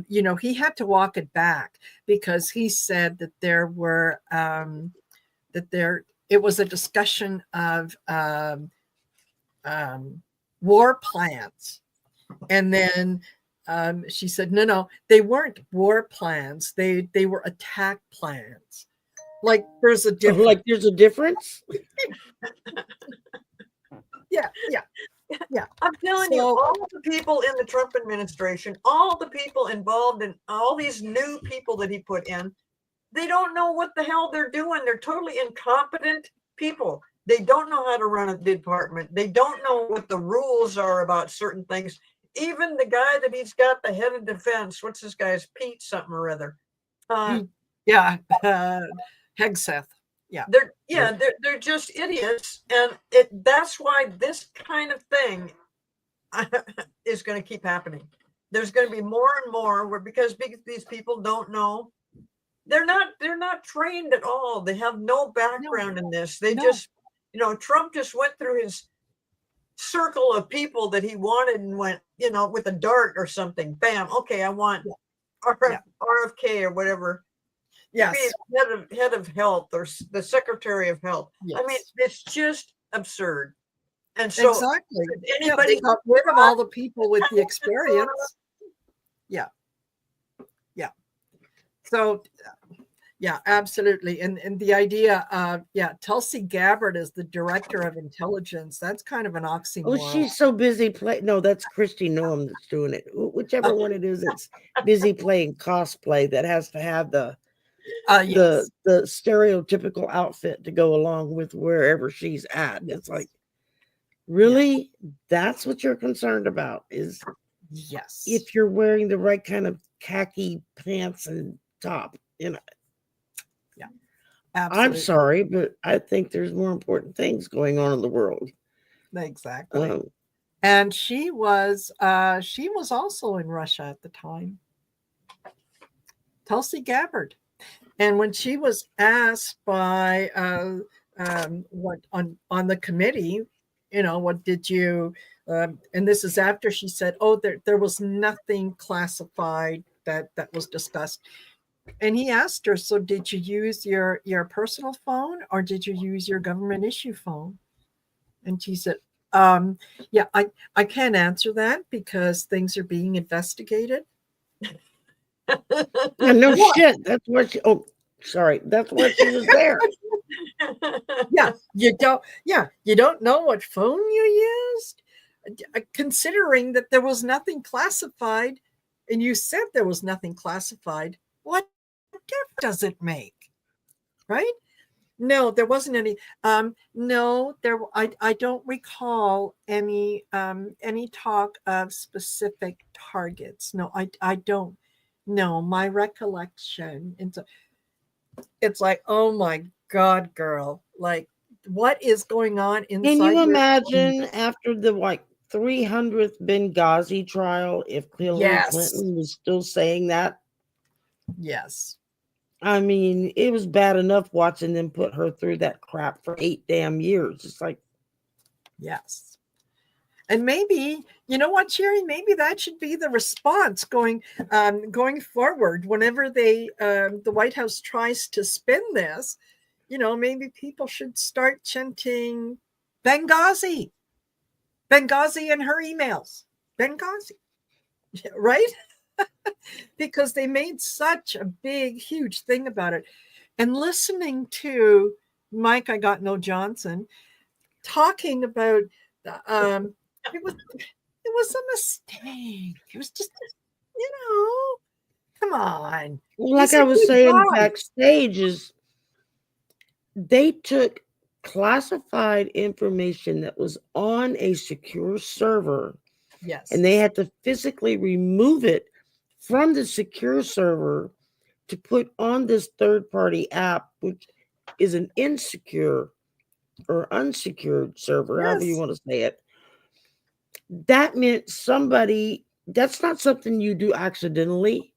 Speaker 1: he had to walk it back, because he said that there were it was a discussion of war plans. And then she said, no, they weren't war plans. They were attack plans. Like, there's a difference.
Speaker 3: Like, there's a difference?
Speaker 1: Yeah.
Speaker 2: I'm telling you, all the people in the Trump administration, all the people involved in all these new people that he put in, they don't know what the hell they're doing. They're totally incompetent people. They don't know how to run a department. They don't know what the rules are about certain things. Even the guy that he's got, the head of defense, what's this guy's, Pete something or other.
Speaker 1: Hegseth. Yeah.
Speaker 2: They're just idiots. And that's why this kind of thing is going to keep happening. There's going to be more and more, because these people don't know. They're not trained at all. They have no background in this. They just, Trump just went through his circle of people that he wanted and went, with a dart or something. Bam. Okay, I want RFK or whatever.
Speaker 1: Yes.
Speaker 2: Head of health or the secretary of health.
Speaker 1: Yes.
Speaker 2: I mean, it's just absurd. And so
Speaker 1: exactly,
Speaker 2: anybody
Speaker 1: got rid of all the people with the experience. Yeah. So, yeah, absolutely. And the idea of, Tulsi Gabbard is the director of intelligence. That's kind of an oxymoron.
Speaker 3: Oh, she's so busy playing. No, that's Christy Noam that's doing it. Whichever one it is, it's busy playing cosplay that has to have the stereotypical outfit to go along with wherever she's at.
Speaker 1: Yes.
Speaker 3: It's like, really? That's what you're concerned about? Is
Speaker 1: yes,
Speaker 3: if you're wearing the right kind of khaki pants and top,
Speaker 1: absolutely.
Speaker 3: I'm sorry, but I think there's more important things going on in the world.
Speaker 1: Exactly. And she was also in Russia at the time, Tulsi Gabbard. And when she was asked by what on the committee, what did you? And this is after she said, "Oh, there was nothing classified that was discussed." And he asked her, "So did you use your personal phone, or did you use your government issue phone?" And she said, "Yeah, I can't answer that because things are being investigated."
Speaker 3: No shit. That's what she. Oh, Sorry, that's why she was there.
Speaker 1: Yeah, you don't know what phone you used? Considering that there was nothing classified, and you said there was nothing classified, what difference does it make? Right? No, there wasn't any. No, I don't recall any talk of specific targets. No, I don't. No, my recollection. It's like, oh my God, girl! Like, what is going on inside?
Speaker 3: Can you
Speaker 1: your
Speaker 3: imagine after the 300th Benghazi trial if Hillary
Speaker 1: Yes.
Speaker 3: Clinton was still saying that?
Speaker 1: Yes.
Speaker 3: I mean, it was bad enough watching them put her through that crap for 8 damn years. It's like,
Speaker 1: yes. And maybe, you know what, Sherry? Maybe that should be the response going forward. Whenever the White House tries to spin this, maybe people should start chanting Benghazi in her emails. Benghazi, right? Because they made such a big, huge thing about it. And listening to Mike, I got no Johnson, talking about it was a mistake. It was just, come on.
Speaker 3: like I was saying backstage, is they took classified information that was on a secure server.
Speaker 1: Yes.
Speaker 3: And they had to physically remove it from the secure server to put on this third-party app, which is an insecure or unsecured server, however you want to say it. That meant that's not something you do accidentally.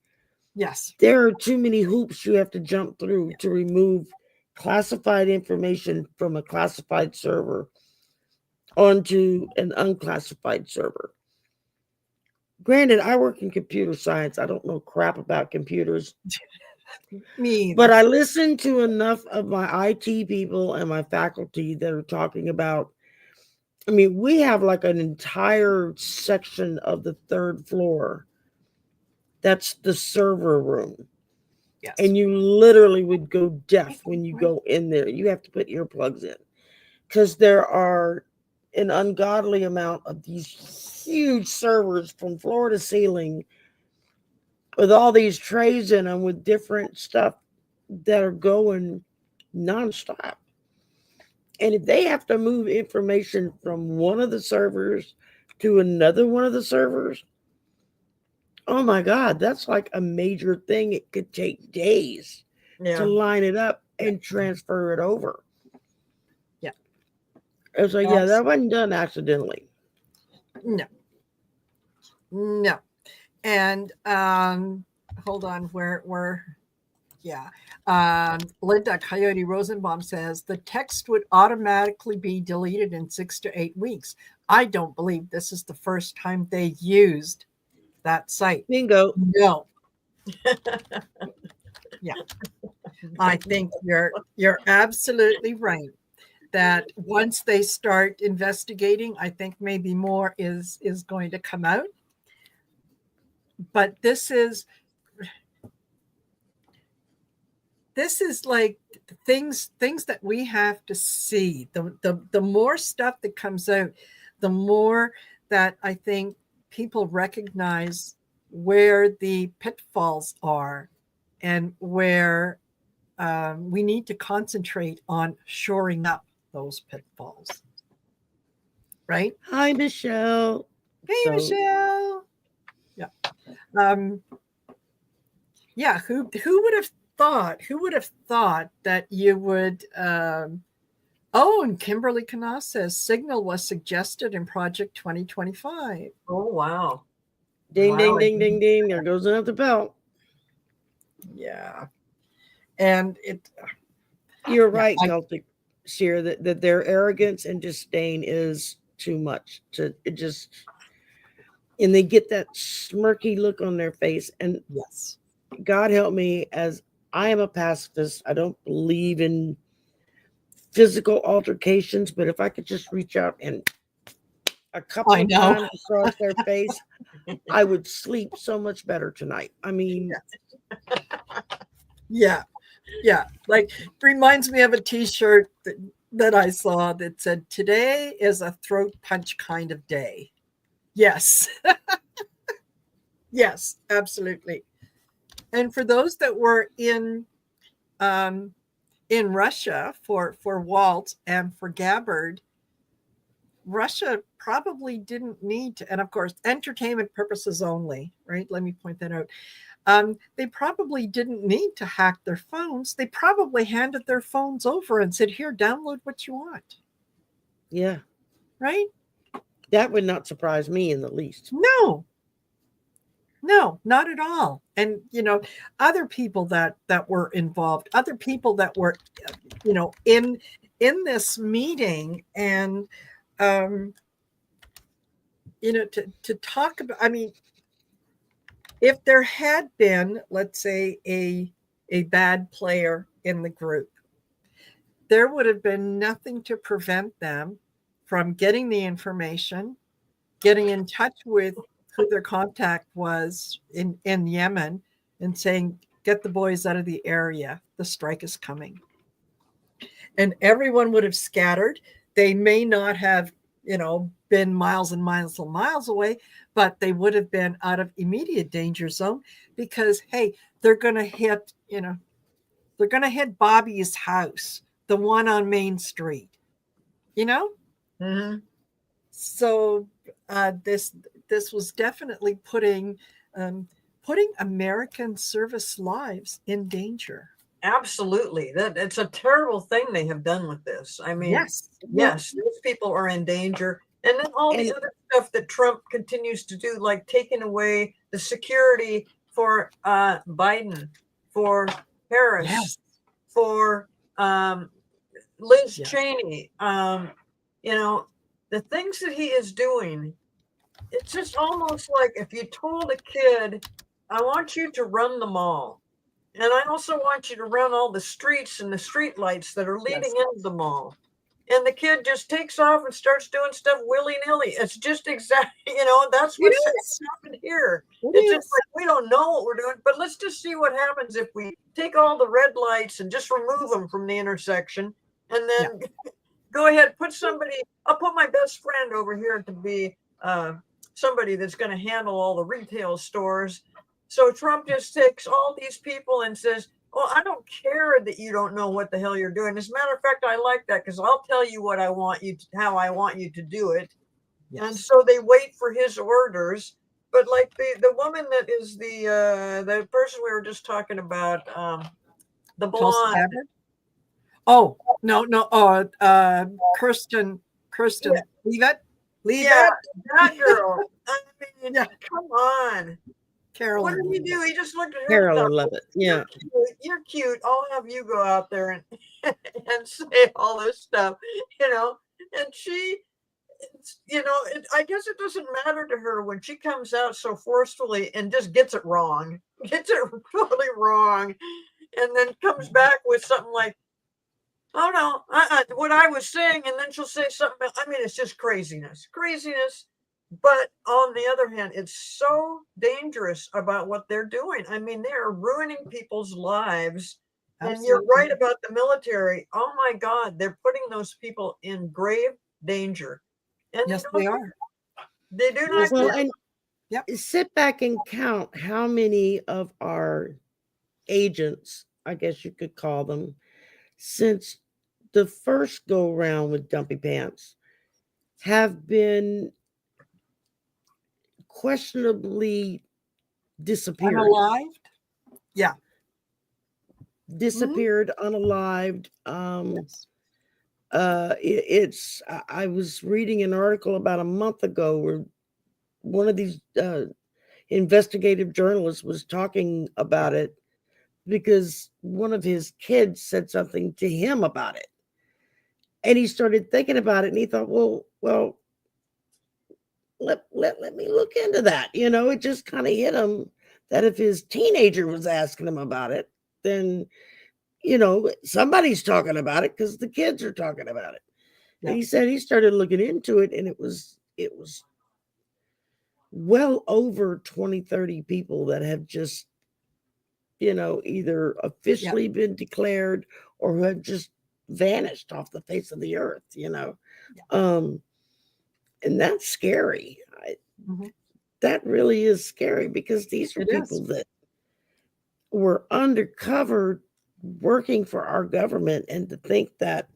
Speaker 1: Yes.
Speaker 3: There are too many hoops you have to jump through to remove classified information from a classified server onto an unclassified server. Granted, I work in computer science. I don't know crap about computers.
Speaker 1: Me either.
Speaker 3: But I listen to enough of my IT people and my faculty that are talking about, I mean, we have like an entire section of the third floor. That's the server room.
Speaker 1: Yes.
Speaker 3: And you literally would go deaf when you go in there. You have to put earplugs in because there are an ungodly amount of these huge servers from floor to ceiling with all these trays in them with different stuff that are going nonstop. And if they have to move information from one of the servers to another one of the servers, oh my God, that's like a major thing. It could take days to line it up and transfer it over.
Speaker 1: Yeah.
Speaker 3: So yeah, that wasn't done accidentally.
Speaker 1: No. And hold on, Linda Coyote Rosenbaum says the text would automatically be deleted in 6 to 8 weeks. I don't believe this is the first time they used that site.
Speaker 3: Bingo.
Speaker 1: No. Yeah. I think you're absolutely right. That once they start investigating, I think maybe more is going to come out. But this is like things that we have to see. The more stuff that comes out, the more that I think people recognize where the pitfalls are and where we need to concentrate on shoring up those pitfalls. Right?
Speaker 3: Hi, Michelle.
Speaker 1: Hey, Michelle. Yeah. Who would have thought that you would and Kimberly Kana says Signal was suggested in Project 2025.
Speaker 2: Oh wow.
Speaker 3: Ding, ding, ding, ding, ding. There goes another bell.
Speaker 1: Yeah. And
Speaker 3: you're right, Celtic Sheer, that their arrogance and disdain is too much. And they get that smirky look on their face. And
Speaker 1: yes,
Speaker 3: God help me, as I am a pacifist. I don't believe in physical altercations, but if I could just reach out and a couple of times across their face, I would sleep so much better tonight. I mean,
Speaker 1: yeah. Yeah, like reminds me of a T-shirt that I saw that said, "Today is a throat punch kind of day." Yes, yes, absolutely. And for those that were um, in Russia for Walt and for Gabbard, Russia probably didn't need to, and of course, entertainment purposes only, right? Let me point that out. They probably didn't need to hack their phones. They probably handed their phones over and said, "Here, download what you want."
Speaker 3: Yeah.
Speaker 1: Right?
Speaker 3: That would not surprise me in the least.
Speaker 1: No, no, not at all. And other people that were involved, other people that were, in this meeting, and um, to talk about. I mean, if there had been, let's say, a bad player in the group, there would have been nothing to prevent them from getting the information, getting in touch with who their contact was in Yemen, and saying, "Get the boys out of the area. The strike is coming." And everyone would have scattered. They may not have, been miles and miles and miles away, but they would have been out of immediate danger zone because, hey, they're going to hit, they're going to hit Bobby's house, the one on Main Street, you know?
Speaker 2: Mm-hmm.
Speaker 1: So this was definitely putting American service lives in danger.
Speaker 2: Absolutely. It's a terrible thing they have done with this. I mean,
Speaker 1: Yes.
Speaker 2: yes, those people are in danger. And then all the other stuff that Trump continues to do, like taking away the security for Biden, for Harris,
Speaker 1: Yes.
Speaker 2: for Liz
Speaker 1: Yes.
Speaker 2: Cheney. The things that he is doing, it's just almost like if you told a kid, "I want you to run the mall. And I also want you to run all the streets and the street lights that are leading into the mall." And the kid just takes off and starts doing stuff willy-nilly. It's just exactly, that's what's happened here. It's just like, we don't know what we're doing, but let's just see what happens if we take all the red lights and just remove them from the intersection, and then go ahead, I'll put my best friend over here to be somebody that's going to handle all the retail stores. So Trump just takes all these people and says, "Well, I don't care that you don't know what the hell you're doing. As a matter of fact, I like that because I'll tell you what how I want you to do it." Yes. And so they wait for his orders. But like the woman that is the person we were just talking about, the blonde.
Speaker 1: Oh, no. Kirsten,
Speaker 2: yeah.
Speaker 1: leave it.
Speaker 2: That girl. I mean, come on.
Speaker 1: Carolyn.
Speaker 2: What did he do? He just looked at her.
Speaker 3: Carolyn love it. Yeah.
Speaker 2: You're cute. I'll have you go out there and say all this stuff, and she, I guess it doesn't matter to her when she comes out so forcefully and just gets it totally wrong, and then comes back with something like, "Oh no, what I was saying," and then she'll say something. I mean, it's just craziness. But on the other hand, it's so dangerous about what they're doing. I mean, they are ruining people's lives. Absolutely. And you're right about the military. Oh my God, they're putting those people in grave danger. And
Speaker 1: yes, they are.
Speaker 2: They do not.
Speaker 3: Well, and sit back and count how many of our agents, I guess you could call them, since the first go round with Dumpy Pants, have been questionably disappeared.
Speaker 1: Unalived? Yeah.
Speaker 3: Disappeared, unalived. I was reading an article about a month ago where one of these investigative journalists was talking about it because one of his kids said something to him about it. And he started thinking about it and he thought, well, let me look into that. It just kind of hit him that if his teenager was asking him about it, then, somebody's talking about it because the kids are talking about it. Yeah. And he said he started looking into it and it was well over 20, 30 people that have just either officially been declared or who have just vanished off the face of the earth, and that's scary. That really is scary, because these are people that were undercover working for our government, and to think that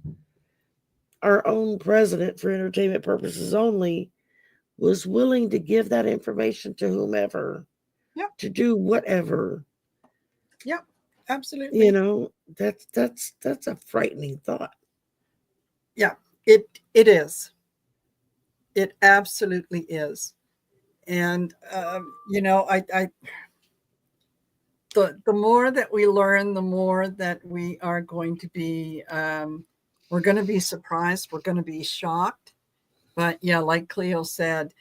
Speaker 3: our own president, for entertainment purposes only, was willing to give that information to whomever to do whatever.
Speaker 1: Yep, absolutely.
Speaker 3: That's a frightening thought.
Speaker 1: Yeah, it is. It absolutely is. And the more that we learn, the more that we are going to be, we're going to be surprised. We're going to be shocked. But yeah, like Cleo said,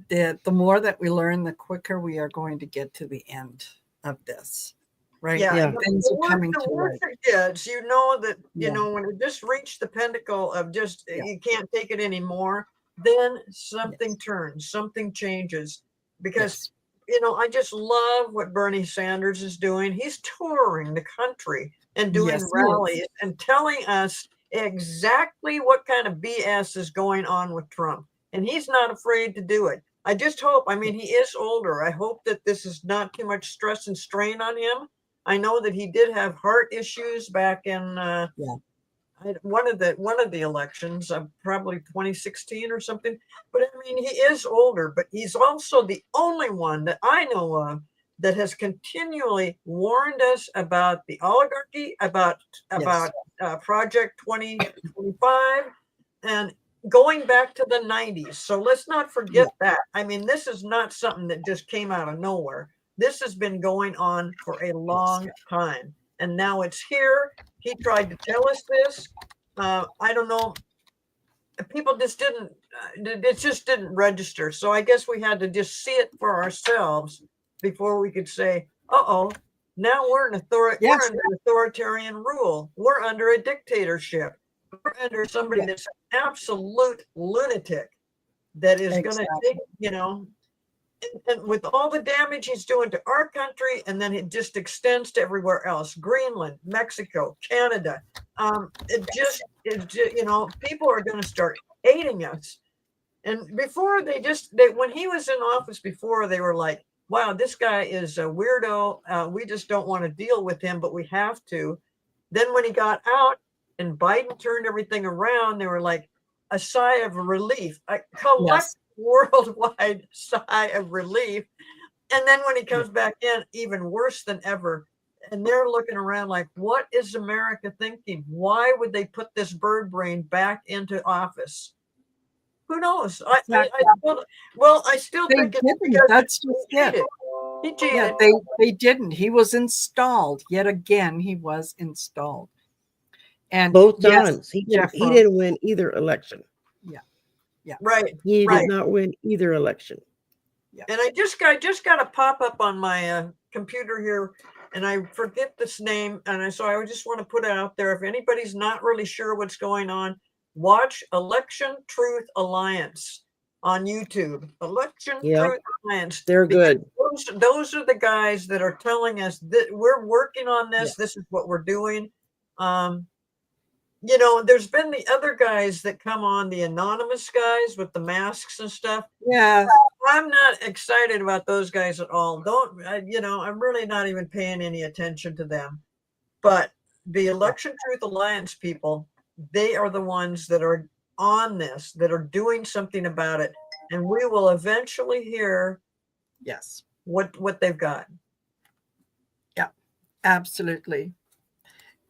Speaker 1: the more that we learn, the quicker we are going to get to the end of this. Right?
Speaker 2: Yeah.
Speaker 1: Things are coming to light.
Speaker 2: It gets, that, when it just reached the pinnacle of just, you can't take it anymore, then something turns, something changes. Because I just love what Bernie Sanders is doing. He's touring the country and doing rallies and telling us exactly what kind of BS is going on with Trump. And he's not afraid to do it. I just hope, he is older. I hope that this is not too much stress and strain on him. I know that he did have heart issues back in one of the elections, probably 2016 or something. But he is older, but he's also the only one that I know of that has continually warned us about the oligarchy, about Project 2025, and going back to the 90s. So let's not forget that. This is not something that just came out of nowhere. This has been going on for a long time, and now it's here. He tried to tell us this. I don't know. People just didn't. It just didn't register. So I guess we had to just see it for ourselves before we could say, "Uh-oh, now we're in we're under authoritarian rule. We're under a dictatorship. We're under somebody that's an absolute lunatic that is going to take, And with all the damage he's doing to our country, and then it just extends to everywhere else, Greenland, Mexico, Canada. People are going to start hating us. And before when he was in office before, they were like, wow, this guy is a weirdo. We just don't want to deal with him, but we have to. Then when he got out and Biden turned everything around, they were like a sigh of relief, a collective worldwide sigh of relief. And then when he comes back in, even worse than ever. And they're looking around like, what is America thinking? Why would they put this bird brain back into office? Who knows? I still think it's because
Speaker 1: that's just it.
Speaker 2: He cheated.
Speaker 1: Yeah, they didn't. He was installed. Yet again, he was installed. And
Speaker 3: both times. He didn't win either election.
Speaker 1: Yeah.
Speaker 2: Right.
Speaker 3: He did not win either election.
Speaker 2: Yeah. And I just got a pop up on my computer here, and I forget this name, so I just want to put it out there. If anybody's not really sure what's going on, watch Election Truth Alliance on YouTube. Election Truth Alliance.
Speaker 3: They're good.
Speaker 2: Those are the guys that are telling us that we're working on this. This is what we're doing. There's been the other guys that come on, the anonymous guys with the masks and stuff.
Speaker 1: Yeah.
Speaker 2: I'm not excited about those guys at all. I'm really not even paying any attention to them. But the Election Truth Alliance people, they are the ones that are on this, that are doing something about it. And we will eventually hear what they've got.
Speaker 1: Yeah, absolutely.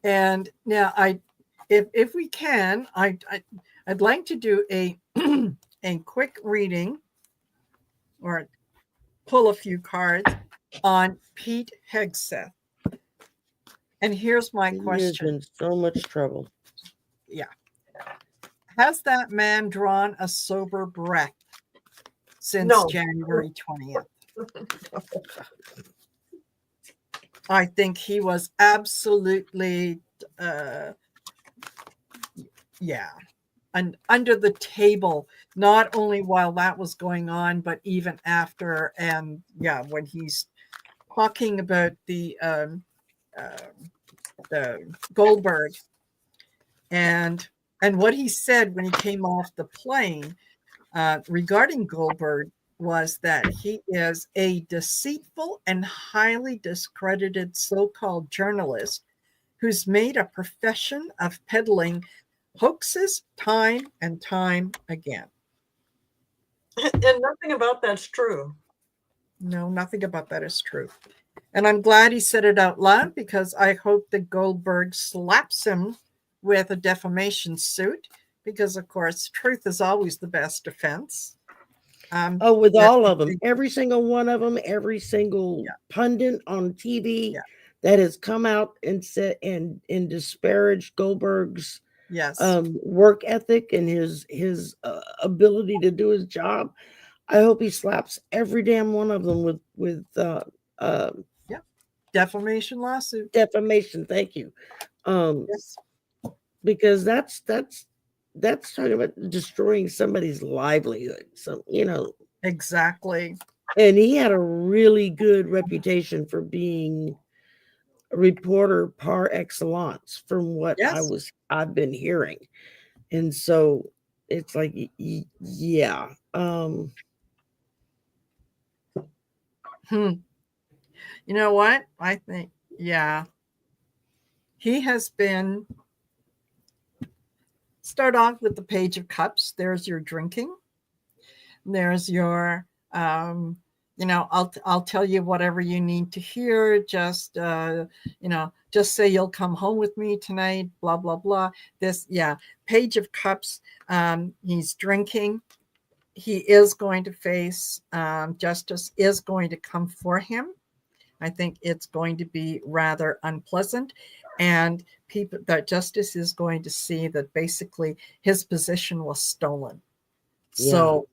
Speaker 1: And now if we can, I'd like to do a quick reading or pull a few cards on Pete Hegseth. And here's my question.
Speaker 3: He's in so much trouble.
Speaker 1: Yeah. Has that man drawn a sober breath since January 20th? I think he was absolutely and under the table, not only while that was going on, but even after. And when he's talking about the Goldberg and what he said when he came off the plane regarding Goldberg was that he is a deceitful and highly discredited so-called journalist who's made a profession of peddling hoaxes time and time again.
Speaker 2: And nothing about that's true.
Speaker 1: No, nothing about that is true. And I'm glad he said it out loud because I hope that Goldberg slaps him with a defamation suit because, of course, truth is always the best defense.
Speaker 3: With all of them, every single one of them, every single pundit on TV that has come out and said and disparaged Goldberg's work ethic and his ability to do his job. I hope he slaps every damn one of them with
Speaker 1: defamation lawsuit.
Speaker 3: Defamation, thank you.
Speaker 1: Yes.
Speaker 3: Because that's talking about destroying somebody's livelihood. So,
Speaker 1: Exactly.
Speaker 3: And he had a really good reputation for being a reporter par excellence from what I've been hearing. And so it's like, yeah.
Speaker 1: You know what? I think, he has been, start off with the Page of Cups. There's your drinking. There's your, I'll tell you whatever you need to hear. Just, just say you'll come home with me tonight, blah, blah, blah. This, Page of Cups. He's drinking. He is going to face justice is going to come for him. I think it's going to be rather unpleasant. And that justice is going to see that basically his position was stolen. Yeah. So,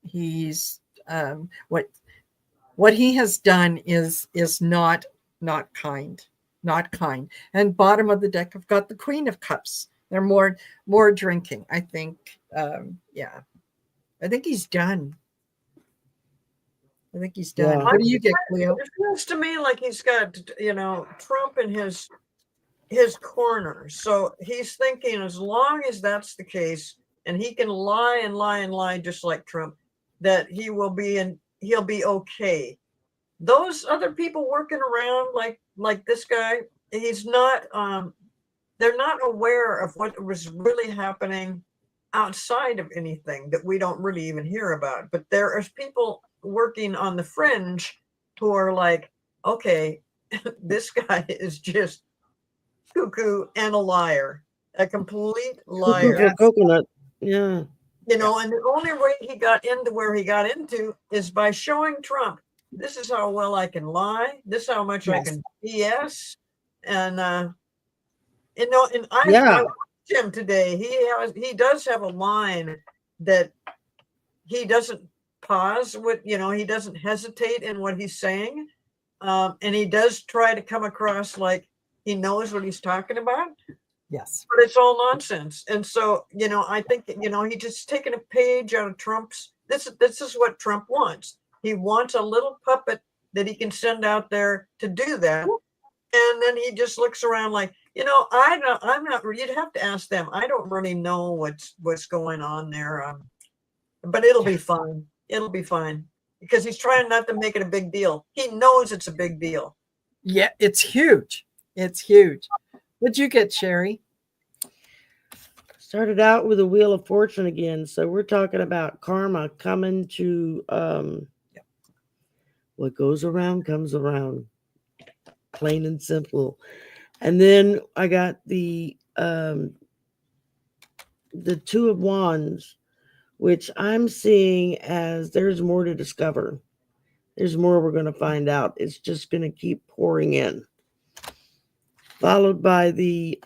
Speaker 1: he's what he has done is not kind, not kind. And bottom of the deck, I've got the Queen of Cups. They're more drinking. I think, I think he's done. I think he's done. What do you get, Cleo?
Speaker 2: It feels to me like he's got, Trump in his corner. So he's thinking as long as that's the case, and he can lie and lie and lie just like Trump, that he'll be okay. Those other people working around like this guy, he's not. They're not aware of what was really happening outside of anything that we don't really even hear about. But there are people working on the fringe who are like, okay, this guy is just cuckoo and a liar, a complete liar.
Speaker 3: Coconut. Yeah.
Speaker 2: And the only way he got into where he got into is by showing Trump, this is how well I can lie. This is how much I can BS. And, I watched him today. He does have a line that he doesn't pause with, he doesn't hesitate in what he's saying. And he does try to come across like he knows what he's talking about.
Speaker 1: Yes.
Speaker 2: But it's all nonsense. And so, I think, he just taken a page out of Trump's. This is what Trump wants. He wants a little puppet that he can send out there to do that. And then he just looks around like, I'm not, you'd have to ask them. I don't really know what's going on there. But it'll be fine. It'll be fine because he's trying not to make it a big deal. He knows it's a big deal.
Speaker 1: Yeah, it's huge. It's huge. What'd you get, Sherry?
Speaker 3: Started out with a Wheel of Fortune again. So we're talking about karma coming to what goes around comes around. Plain and simple. And then I got the Two of Wands, which I'm seeing as there's more to discover. There's more we're going to find out. It's just going to keep pouring in. Followed by the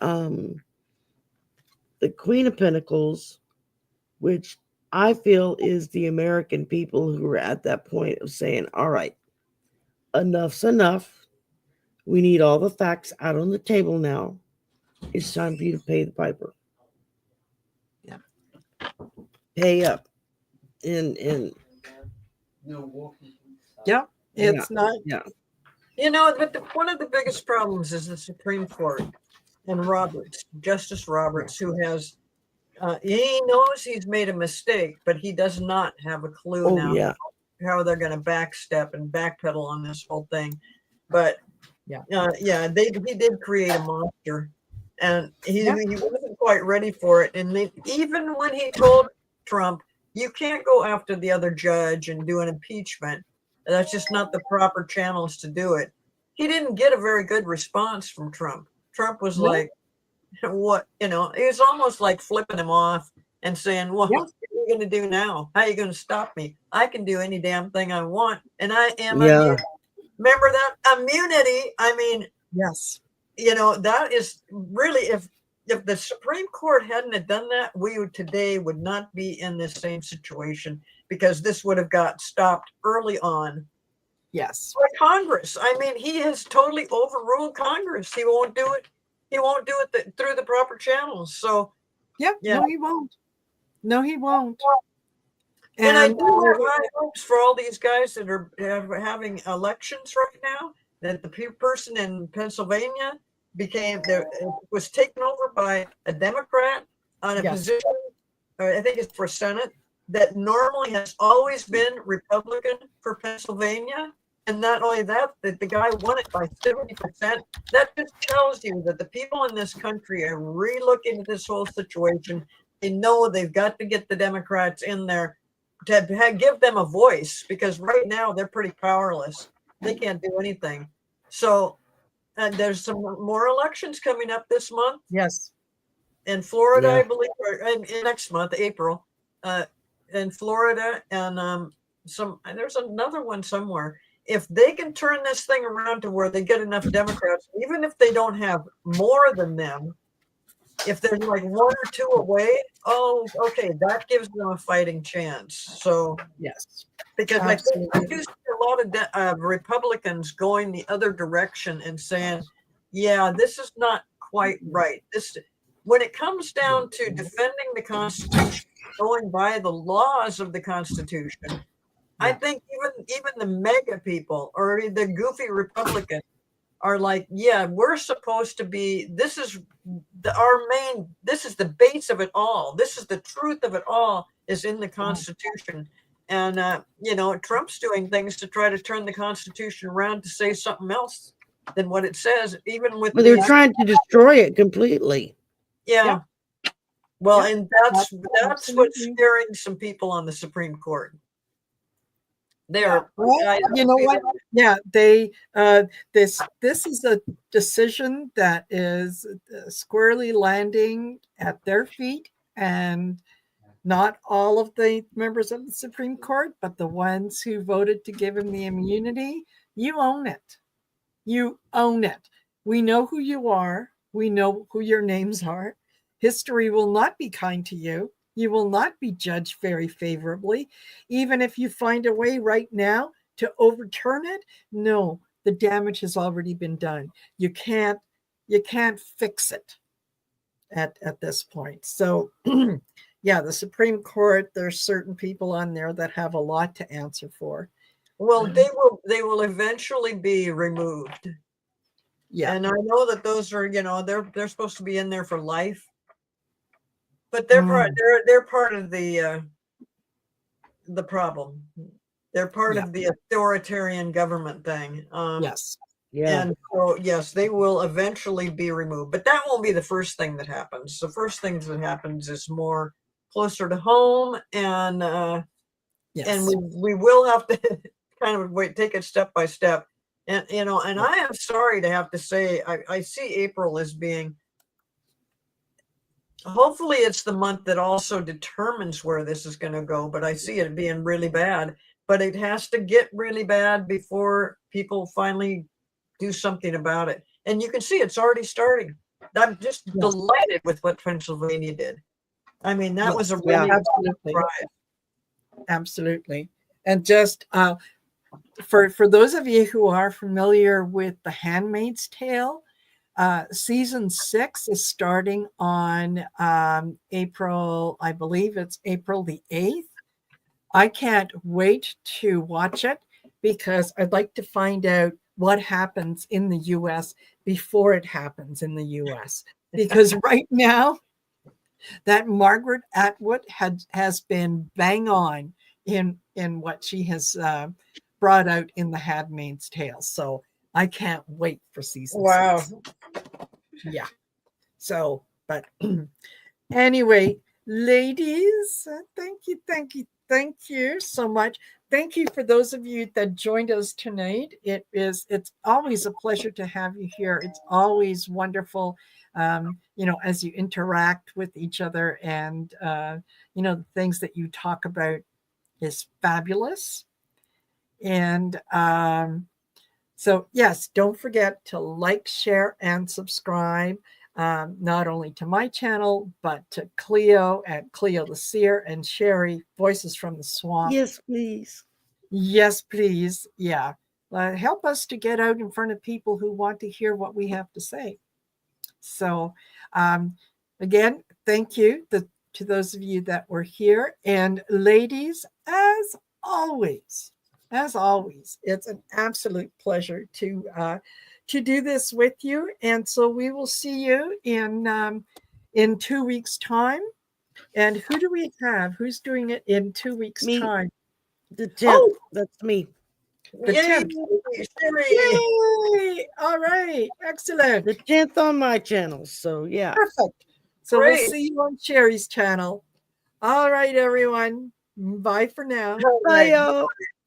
Speaker 3: Queen of Pentacles, which I feel is the American people who are at that point of saying, all right, enough's enough. We need all the facts out on the table now. It's time for you to pay the piper.
Speaker 1: Yeah.
Speaker 3: Pay up. And
Speaker 1: yeah. It's not.
Speaker 3: Yeah.
Speaker 2: But one of the biggest problems is the Supreme Court and Justice Roberts, who has, he knows he's made a mistake, but he does not have a clue
Speaker 3: Oh,
Speaker 2: now
Speaker 3: yeah.
Speaker 2: how they're going to backstep and backpedal on this whole thing. But
Speaker 1: Yeah.
Speaker 2: he did create a monster, and he
Speaker 1: Yeah.
Speaker 2: wasn't quite ready for it. And even when he told Trump, you can't go after the other judge and do an impeachment, that's just not the proper channels to do it. He didn't get a very good response from Trump. Trump was
Speaker 1: No.
Speaker 2: like, what, it was almost like flipping him off and saying, well,
Speaker 1: Yeah.
Speaker 2: what are you going to do now? How are you going to stop me? I can do any damn thing I want. And I am
Speaker 3: Yeah.
Speaker 2: immune. Remember that immunity? I mean,
Speaker 1: Yes.
Speaker 2: that is really, if the Supreme Court hadn't have done that, we today would not be in this same situation, because this would have got stopped early on.
Speaker 1: Yes.
Speaker 2: By Congress. I mean, he has totally overruled Congress. He won't do it. He won't do it through the proper channels. So,
Speaker 1: Yeah.
Speaker 2: Yeah.
Speaker 1: No, he won't. No, he won't.
Speaker 2: and I do have high hopes for all these guys that are having elections right now, that the person in Pennsylvania was taken over by a Democrat on a
Speaker 1: Yes.
Speaker 2: position, I think it's for Senate, that normally has always been Republican for Pennsylvania. And not only that, that the guy won it by 70%. That just tells you that the people in this country are re-looking at this whole situation. They know they've got to get the Democrats in there to give them a voice, because right now they're pretty powerless. They can't do anything. So, and there's some more elections coming up this month
Speaker 1: Yes.
Speaker 2: in Florida,
Speaker 3: Yeah.
Speaker 2: I believe, or in next month, April, in Florida, and there's another one somewhere. If they can turn this thing around to where they get enough Democrats, even if they don't have more than them, if they're like one or two away, okay, that gives them a fighting chance. So,
Speaker 1: Yes.
Speaker 2: because
Speaker 1: Absolutely.
Speaker 2: I do see a lot of Republicans going the other direction and saying, yeah, this is not quite right. When it comes down to defending the Constitution, going by the laws of the Constitution, I think even the mega people or the goofy Republicans are like, yeah, we're supposed to be, this is the base of it all. This is the truth of it all, is in the Constitution. And, Trump's doing things to try to turn the Constitution around to say something else than what it says, even with
Speaker 3: But they're trying to destroy it completely.
Speaker 2: Yeah. Well,
Speaker 1: Yeah.
Speaker 2: and that's what's
Speaker 1: Absolutely.
Speaker 2: scaring some people on the Supreme Court.
Speaker 1: Well, you know what? Yeah, this is a decision that is squarely landing at their feet, and not all of the members of the Supreme Court, but the ones who voted to give him the immunity. You own it. You own it. We know who you are. We know who your names are. History will not be kind to you. You will not be judged very favorably. Even if you find a way right now to overturn it, no, the damage has already been done. You can't fix it at this point. So yeah, the Supreme Court, there's certain people on there that have a lot to answer for.
Speaker 2: Well, they will eventually be removed.
Speaker 1: Yeah.
Speaker 2: And I know that those are, they're supposed to be in there for life. But they're part of the problem. They're part of the authoritarian government thing.
Speaker 1: Yes.
Speaker 3: Yeah.
Speaker 2: And so, yes, they will eventually be removed, but that won't be the first thing that happens. The first thing that happens is more closer to home, and we will have to kind of take it step by step. And and I am sorry to have to say, I see April as being, hopefully it's the month that also determines where this is going to go, but I see it being really bad. But it has to get really bad before people finally do something about it. And you can see it's already starting. I'm just delighted with what Pennsylvania did. I mean, that was a really surprise.
Speaker 1: Absolutely. And just for those of you who are familiar with The Handmaid's Tale, season 6 is starting on April, I believe it's April the 8th. I can't wait to watch it. because I'd like to find out what happens in the US before it happens in the US. Because right now, that Margaret Atwood has been bang on in what she has brought out in The Handmaid's Tale. So I can't wait for season
Speaker 2: Wow.
Speaker 1: 6. Yeah. So, but anyway, ladies, thank you so much. Thank you for those of you that joined us tonight. It's always a pleasure to have you here. It's always wonderful, as you interact with each other, and the things that you talk about is fabulous. And so yes, don't forget to like, share, and subscribe. Not only to my channel, but to Cleo at Cleo the Seer and Sherry, Voices from the Swamp.
Speaker 3: Yes, please.
Speaker 1: Yes, please. Yeah. Help us to get out in front of people who want to hear what we have to say. So, again, thank you to those of you that were here. And ladies, as always, it's an absolute pleasure to do this with you. And so we will see you in 2 weeks' time. And who do we have? Who's doing it in 2 weeks'
Speaker 3: Me.
Speaker 1: time?
Speaker 3: The 10th. That's me.
Speaker 1: The
Speaker 2: Yay,
Speaker 1: 10th.
Speaker 2: Sherry.
Speaker 1: Yay! All right. Excellent.
Speaker 3: The 10th on my channel. So, yeah.
Speaker 1: Perfect. So
Speaker 2: Great.
Speaker 1: we'll see you on Sherry's channel. All right, everyone. Bye for now.
Speaker 2: All
Speaker 3: Bye,
Speaker 2: right.
Speaker 3: y'all.